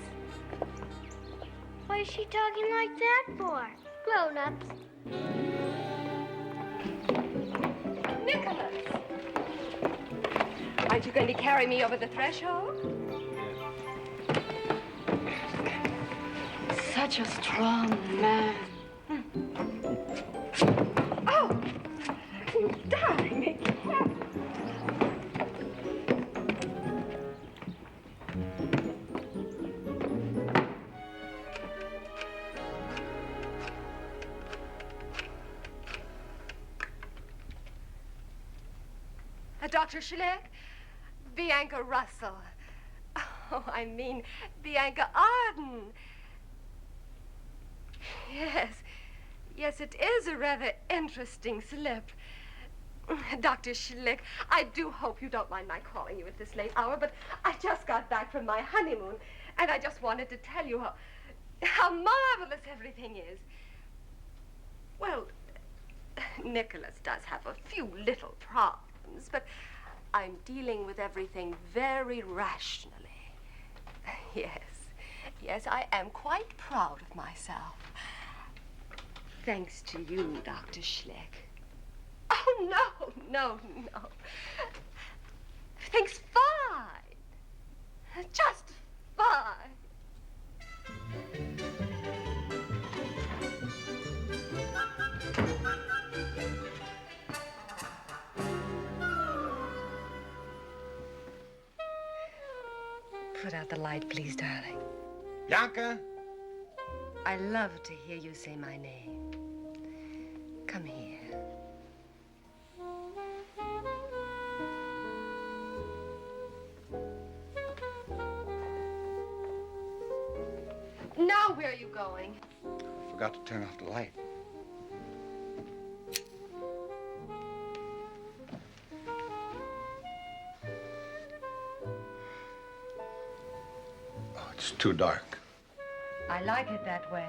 Why is she talking like that for? Grown-ups. Nicholas. Aren't you going to carry me over the threshold? Such a strong man. Oh, you darling, be careful. Dr. Schleck, Bianca Russell. Oh, I mean, Bianca Arden. Yes, it is a rather interesting slip. Dr. Schlick, I do hope you don't mind my calling you at this late hour, but I just got back from my honeymoon, and I just wanted to tell you how marvelous everything is. Well, Nicholas does have a few little problems, but I'm dealing with everything very rationally. Yes, I am quite proud of myself. Thanks to you, Dr. Schleck. Oh, no. Everything's fine. Just fine. Put out the light, please, darling. Bianca? I love to hear you say my name. Come here. Now where are you going? I forgot to turn off the light. Oh, it's too dark. I like it that way.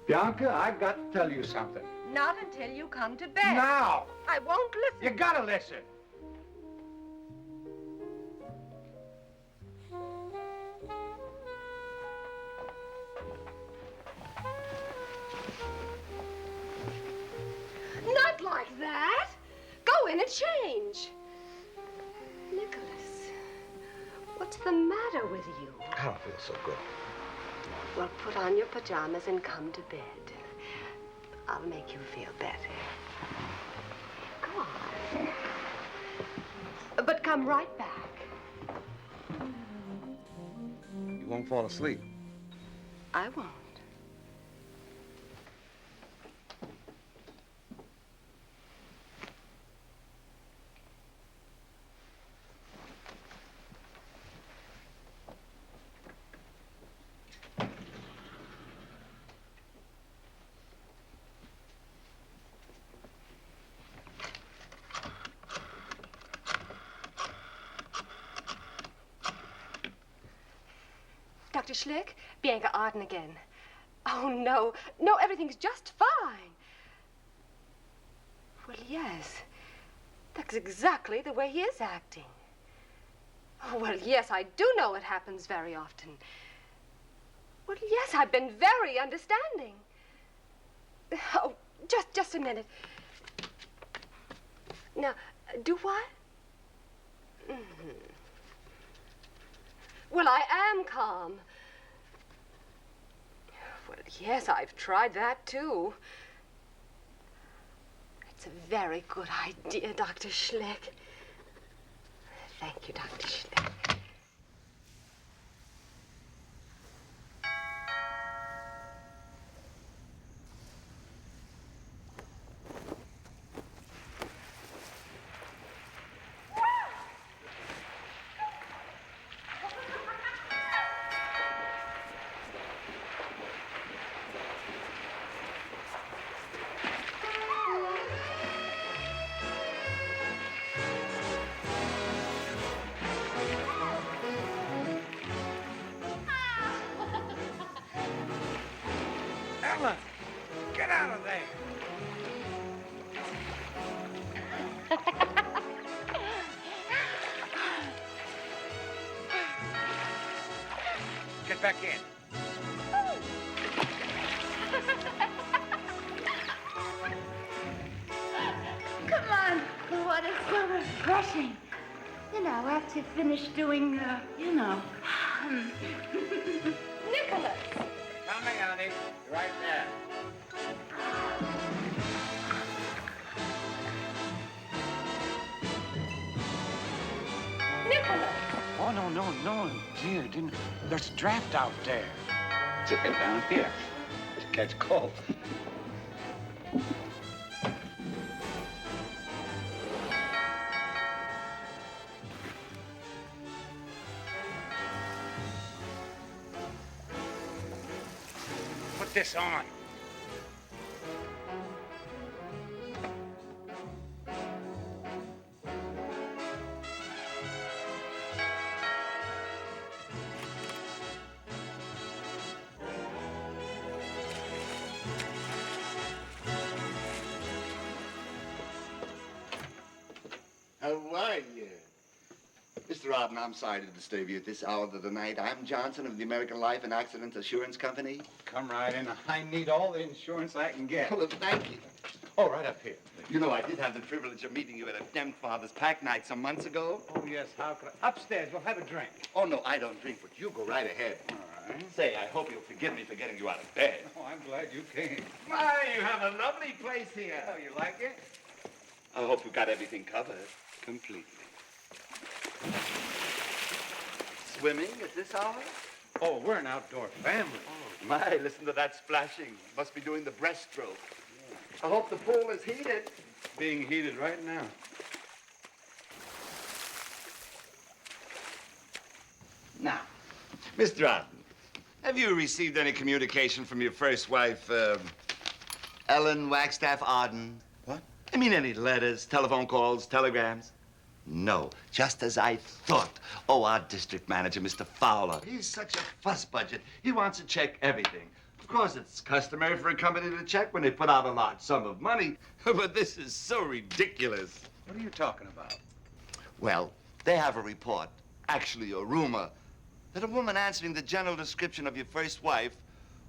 Bianca, I've got to tell you something. Not until you come to bed. Now! I won't listen. You gotta listen. Not like that. Go in and change. the matter with you? I don't feel so good. Well, put on your pajamas and come to bed. I'll make you feel better. Go on. But come right back. You won't fall asleep. I won't. Dr. Schlick, Bianca Arden again. Oh, no. No, everything's just fine. Well, yes. That's exactly the way he is acting. Oh, well, yes, I do know it happens very often. Well, yes, I've been very understanding. Oh, just a minute. Now, do what? Mm-hmm. Well, I am calm. Well, yes, I've tried that, too. It's a very good idea, Dr. Schlick. Thank you, Dr. Schlick. Ellen, get out of there. Get back in. Come on. What is so refreshing. You know, after you finish doing, you know. Nicholas! Coming, honey. Right there. Nicholas! Oh, no, dear. There's a draft out there. Zip it down here. To catch cold. Put this on. How are you? Mr. Arden, I'm sorry to disturb you at this hour of the night. I'm Johnson of the American Life and Accident Assurance Company. Come right in. I need all the insurance I can get. Well, thank you. Oh, right up here. You know, I did have the privilege of meeting you at a Dem Father's Pack night some months ago. Oh, yes, how could I? Upstairs, we'll have a drink. Oh, no, I don't drink, but you go right ahead. All right. Say, I hope you'll forgive me for getting you out of bed. Oh, I'm glad you came. My, you have a lovely place here. Oh, you like it? I hope you got everything covered. Completely. Swimming at this hour? Oh, we're an outdoor family. Oh, my, listen to that splashing. Must be doing the breaststroke. Yeah. I hope the pool is heated. Being heated right now. Now, Mr. Arden, have you received any communication from your first wife, Ellen Wagstaff Arden? What? I mean, any letters, telephone calls, telegrams? No, just as I thought. Oh, our district manager, Mr. Fowler. He's such a fuss budget. He wants to check everything. Of course, it's customary for a company to check when they put out a large sum of money. But this is so ridiculous. What are you talking about? Well, they have a report, actually a rumor, that a woman answering the general description of your first wife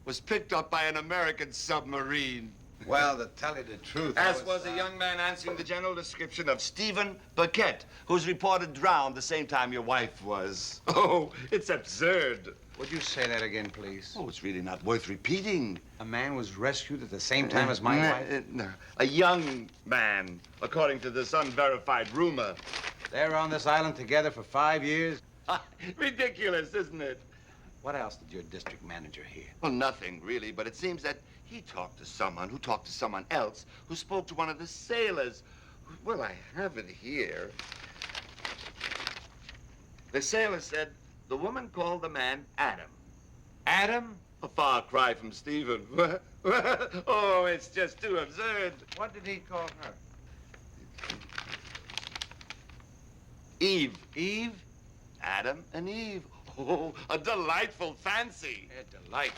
was picked up by an American submarine. Well, to tell you the truth, As was a young man answering the general description of Stephen Burkett, who's reported drowned the same time your wife was. Oh, it's absurd. Would you say that again, please? Oh, it's really not worth repeating. A man was rescued at the same time as my wife? No, a young man, according to this unverified rumor. They're on this island together for 5 years? Ridiculous, isn't it? What else did your district manager hear? Well, nothing, really, but it seems that he talked to someone who talked to someone else who spoke to one of the sailors. Well, I have it here. The sailor said the woman called the man Adam. Adam? A far cry from Stephen. Oh, it's just too absurd. What did he call her? Eve. Eve? Adam and Eve. Oh, a delightful fancy. A delight.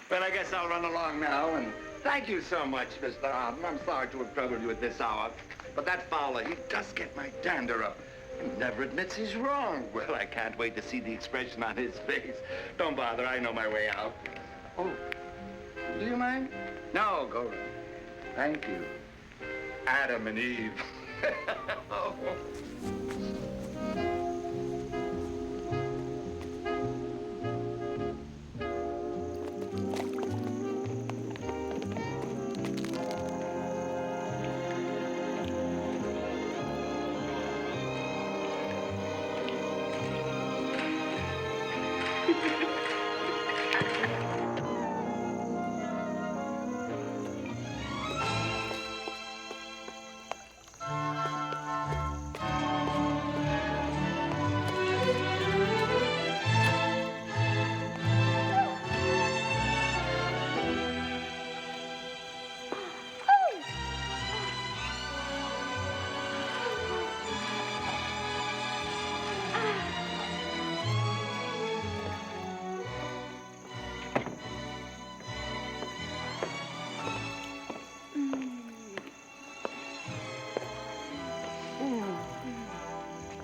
But I guess I'll run along now, and thank you so much, Mr. Arden. I'm sorry to have troubled you at this hour, but that Fowler, he does get my dander up. He never admits he's wrong. Well, I can't wait to see the expression on his face. Don't bother, I know my way out. Oh, do you mind? No, go. Thank you. Adam and Eve. Oh.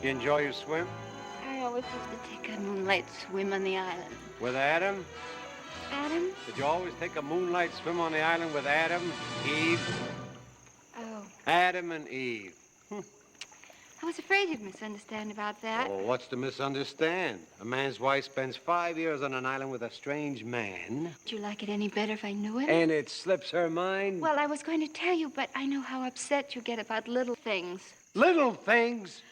You enjoy your swim? I always used to take a moonlight swim on the island. With Adam? Adam? Did you always take a moonlight swim on the island with Adam, Eve? Oh, Adam and Eve. I was afraid you'd misunderstand about that. Oh, what's to misunderstand? A man's wife spends 5 years on an island with a strange man. Would you like it any better if I knew him? And it slips her mind? Well, I was going to tell you, but I know how upset you get about little things. Little things?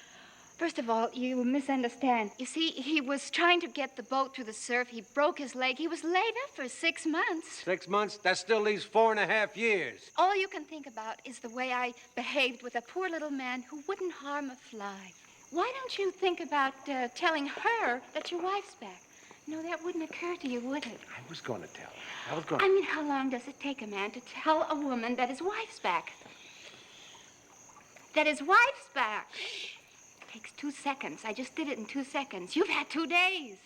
First of all, you misunderstand. You see, he was trying to get the boat through the surf. He broke his leg. He was laid up for 6 months. 6 months? That still leaves 4.5 years. All you can think about is the way I behaved with a poor little man who wouldn't harm a fly. Why don't you think about telling her that your wife's back? No, that wouldn't occur to you, would it? I was going to tell her. I mean, how long does it take a man to tell a woman that his wife's back? That his wife's back. It takes 2 seconds. I just did it in 2 seconds. You've had 2 days.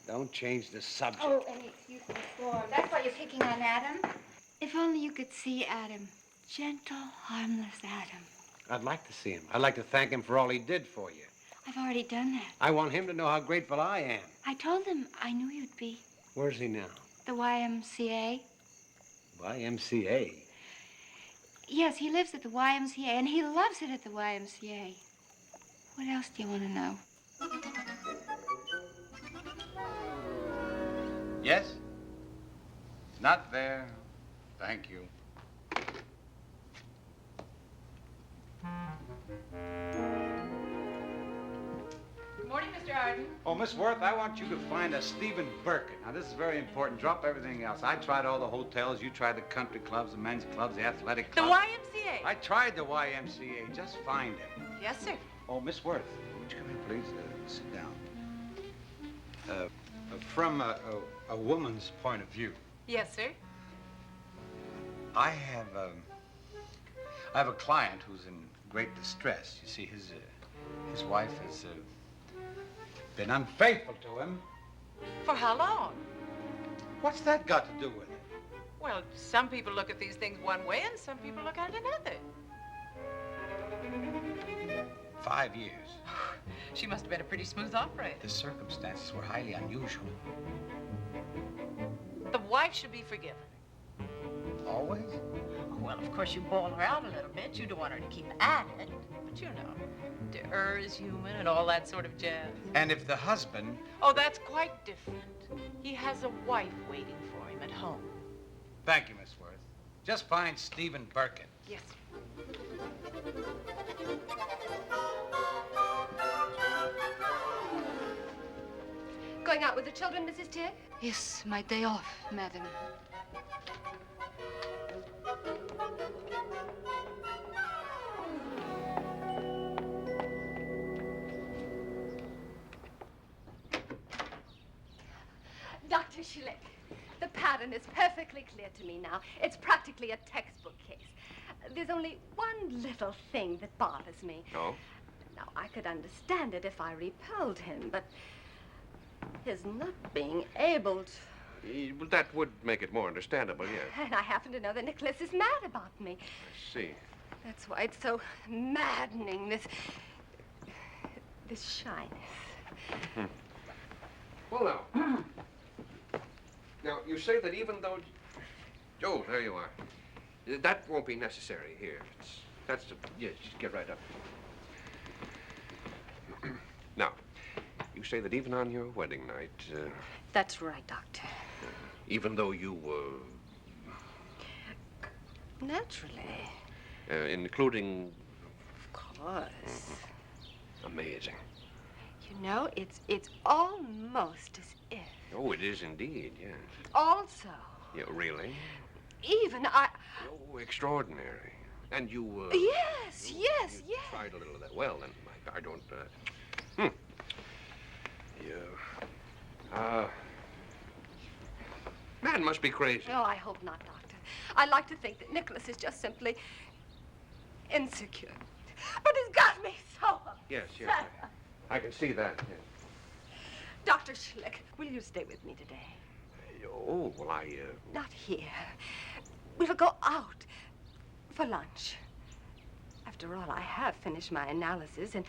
Don't change the subject. Oh, any excuse for the storm. That's why you're picking on Adam? If only you could see Adam. Gentle, harmless Adam. I'd like to see him. I'd like to thank him for all he did for you. I've already done that. I want him to know how grateful I am. I told him I knew you'd be. Where's he now? The YMCA. YMCA? Yes, he lives at the YMCA, and he loves it at the YMCA. What else do you want to know? Yes? Not there. Thank you. Good morning, Mr. Arden. Oh, Miss Worth, I want you to find a Stephen Birkin. Now, this is very important. Drop everything else. I tried all the hotels. You tried the country clubs, the men's clubs, the athletic The clubs. YMCA. I tried the YMCA. Just find him. Yes, sir. Oh, Miss Worth, would you come in, please? Sit down. From a woman's point of view, Yes, sir. I have a client who's in great distress. You see, his wife has been unfaithful to him. For how long? What's that got to do with it? Well, some people look at these things one way and some people look at it another. 5 years. She must have been a pretty smooth operator. The circumstances were highly unusual. The wife should be forgiven. Always? Well, of course, you bawl her out a little bit. You don't want her to keep at it. But you know, to err is human and all that sort of jazz. And if the husband... Oh, that's quite different. He has a wife waiting for him at home. Thank you, Miss Worth. Just find Stephen Birkin. Yes. Going out with the children, Mrs. Tigg? Yes, my day off, madam. Dr. Schlick, the pattern is perfectly clear to me now. It's practically a textbook case. There's only one little thing that bothers me. Oh? Now, I could understand it if I repelled him, but his not being able to... Well, that would make it more understandable, yes. And I happen to know that Nicholas is mad about me. I see. That's why it's so maddening, this shyness. Well, now. Now, you say that even though... Oh, there you are. That won't be necessary here. Yes, just get right up. Now, you say that even on your wedding night... That's right, Doctor. Even though you Naturally. Including... Of course. Amazing. You know, it's almost as if... Oh, it is indeed, yes. Also... Yeah, really? Even I... Oh, extraordinary. And you, Yes. You tried a little of that. Well, then, I don't, Man must be crazy. Oh, I hope not, Doctor. I like to think that Nicholas is just simply insecure. But it's got me so upset. Yes. I can see that, yes. Dr. Schlick, will you stay with me today? Oh, well, Not here. We'll go out for lunch. After all, I have finished my analysis, and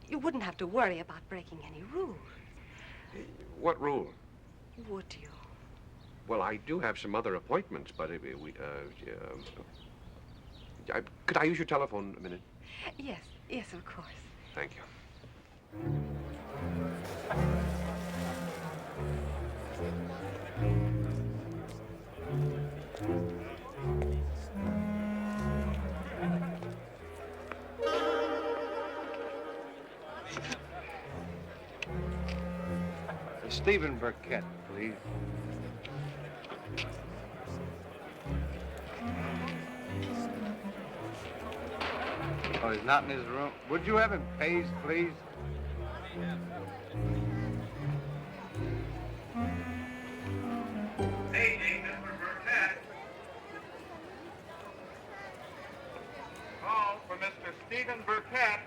you wouldn't have to worry about breaking any rules. What rule? Would you? Well, I do have some other appointments, but could I use your telephone a minute? Yes, of course. Thank you. Stephen Burkett, please. Oh, he's not in his room. Would you have him paged, please? Paging Mr. Burkett. Call for Mr. Stephen Burkett.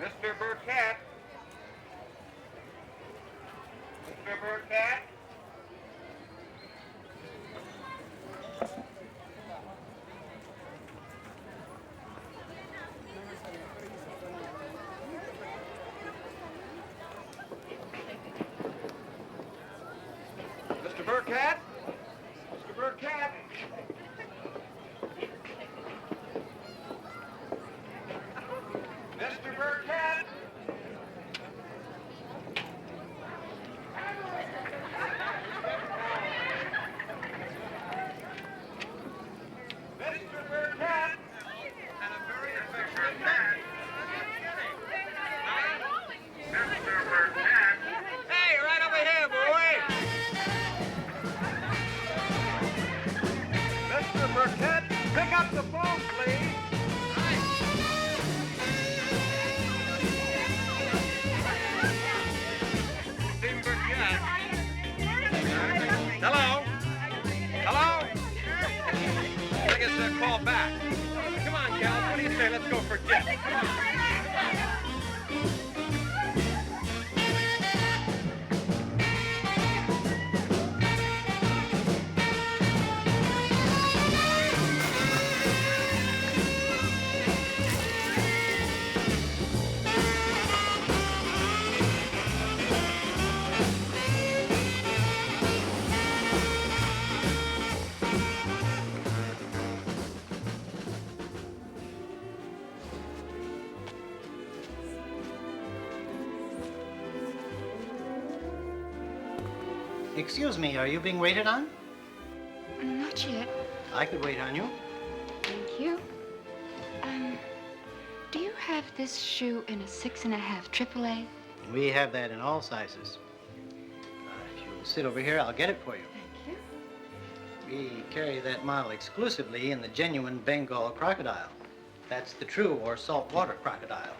Mr. Burkett. Mr. Burkett. Mr. Burkett? Mr. Burkett? Mr. Burkett? Mr. Burkett? And a very affectionate man. Mr. Burkett? Hey, right over here, boy! Mr. Burkett, pick up the phone, please. Stephen Burkett. Hello? Hello? I guess they'll call back. Come on, gals, what do you say? Let's go for dip. Come on. Excuse me, are you being waited on? Not yet. I could wait on you. Thank you. Do you have this shoe in a 6.5 AAA? We have that in all sizes. If you'll sit over here, I'll get it for you. Thank you. We carry that model exclusively in the genuine Bengal crocodile. That's the true or saltwater crocodile.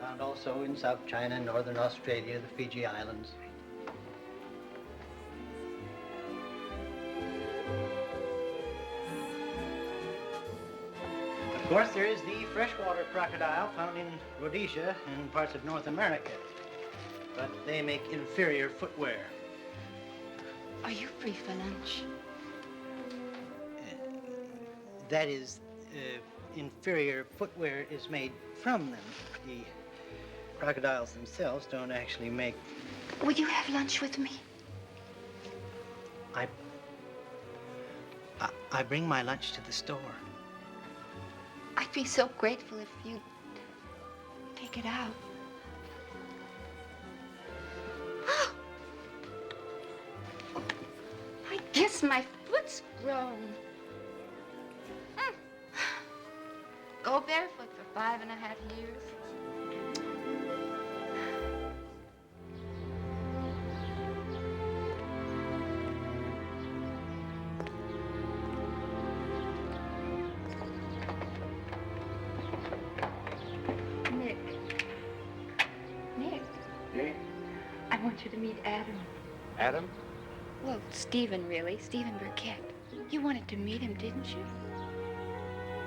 Found also in South China, Northern Australia, the Fiji Islands. Of course, there is the freshwater crocodile found in Rhodesia and parts of North America. But they make inferior footwear. Are you free for lunch? That is, inferior footwear is made from them. The crocodiles themselves don't actually make... Will you have lunch with me? I bring my lunch to the store. I'd be so grateful if you'd take it out. I guess my foot's grown. Go barefoot for 5.5 years. Nick, Hey? I want you to meet Adam. Adam? Well, Stephen, really. Stephen Burkett. You wanted to meet him, didn't you?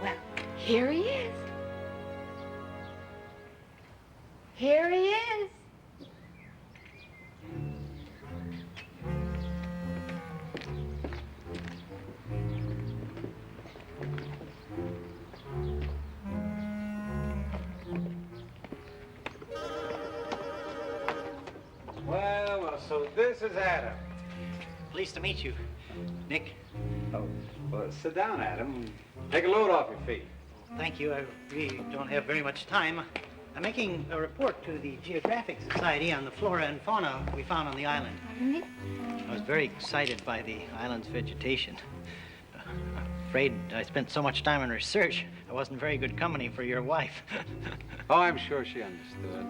Well, here he is. Here he is. Well, so this is Adam. Pleased to meet you, Nick. Oh, well, sit down, Adam. Take a load off your feet. Thank you. I really don't have very much time. I'm making a report to the Geographic Society on the flora and fauna we found on the island. I was very excited by the island's vegetation. I'm afraid I spent so much time on research, I wasn't very good company for your wife. Oh, I'm sure she understood.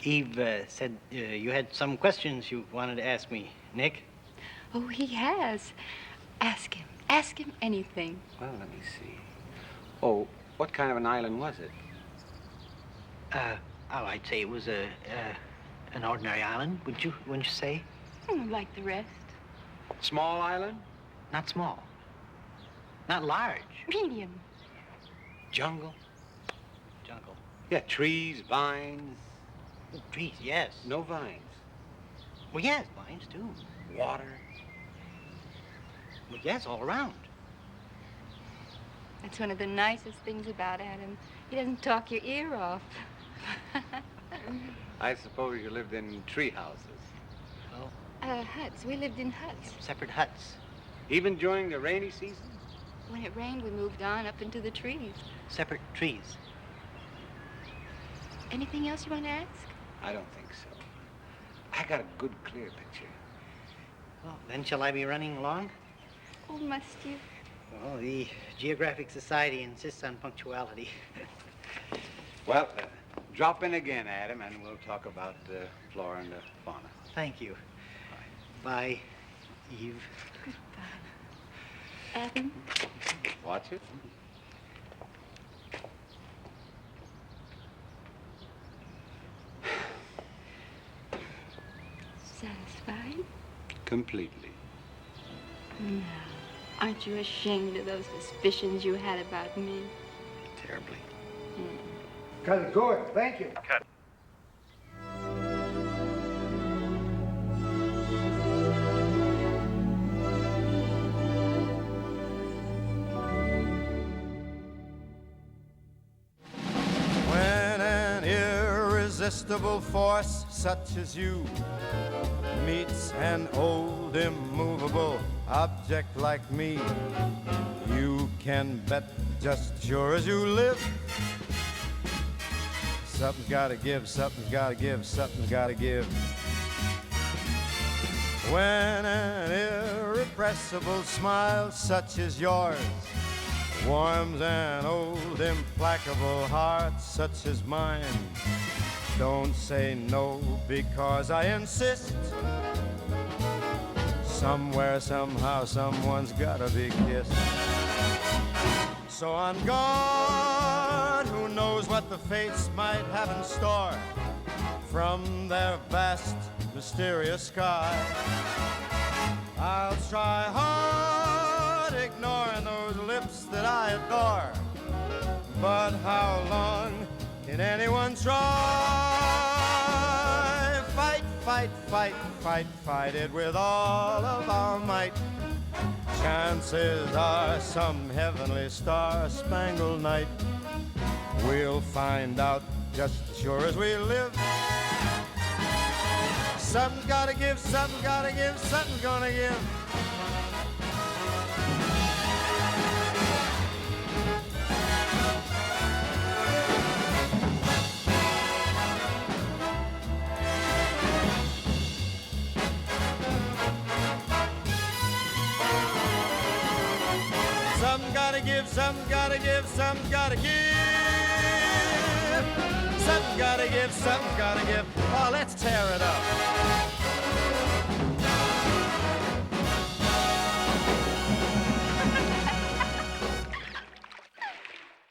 Eve said you had some questions you wanted to ask me, Nick. Oh, he has. Ask him. Ask him anything. Well, let me see. Oh, what kind of an island was it? I'd say it was an ordinary island, wouldn't you say? Like the rest. Small island? Not small. Not large. Medium. Jungle? Jungle. Yeah, trees, vines. Oh, trees, yes. No vines. Well, yes, vines too. Water. Well, yes, all around. That's one of the nicest things about Adam. He doesn't talk your ear off. I suppose you lived in tree houses. Oh. Huts. We lived in huts. Separate huts. Even during the rainy season? When it rained, we moved on up into the trees. Separate trees. Anything else you want to ask? I don't think so. I got a good, clear picture. Well, then shall I be running along? Oh, must you? Well, the Geographic Society insists on punctuality. Well, drop in again, Adam, and we'll talk about the flora and the fauna. Thank you. Bye, Eve. Goodbye. Adam? Watch it. Satisfied? Completely. No. Aren't you ashamed of those suspicions you had about me? Terribly. Cut it good. Thank you. Cut. When an irresistible force such as you meets an old immovable object like me, you can bet just sure as you live Something's gotta give, something's gotta give, something's gotta give. When an irrepressible smile such as yours warms an old implacable heart such as mine, don't say no because I insist. Somewhere, somehow, someone's gotta be kissed. So on guard, who knows what the fates might have in store from their vast, mysterious sky. I'll try hard, ignoring those lips that I adore. But how long can anyone try? Fight, fight, fight, fight, fight it with all of our might. Chances are some heavenly star-spangled night we'll find out just as sure as we live. Something's gotta give, something's gotta give, something's gonna give. Something's gotta give, something's gotta give, something's gotta give. Something's gotta give, something's gotta give. Oh, let's tear it up.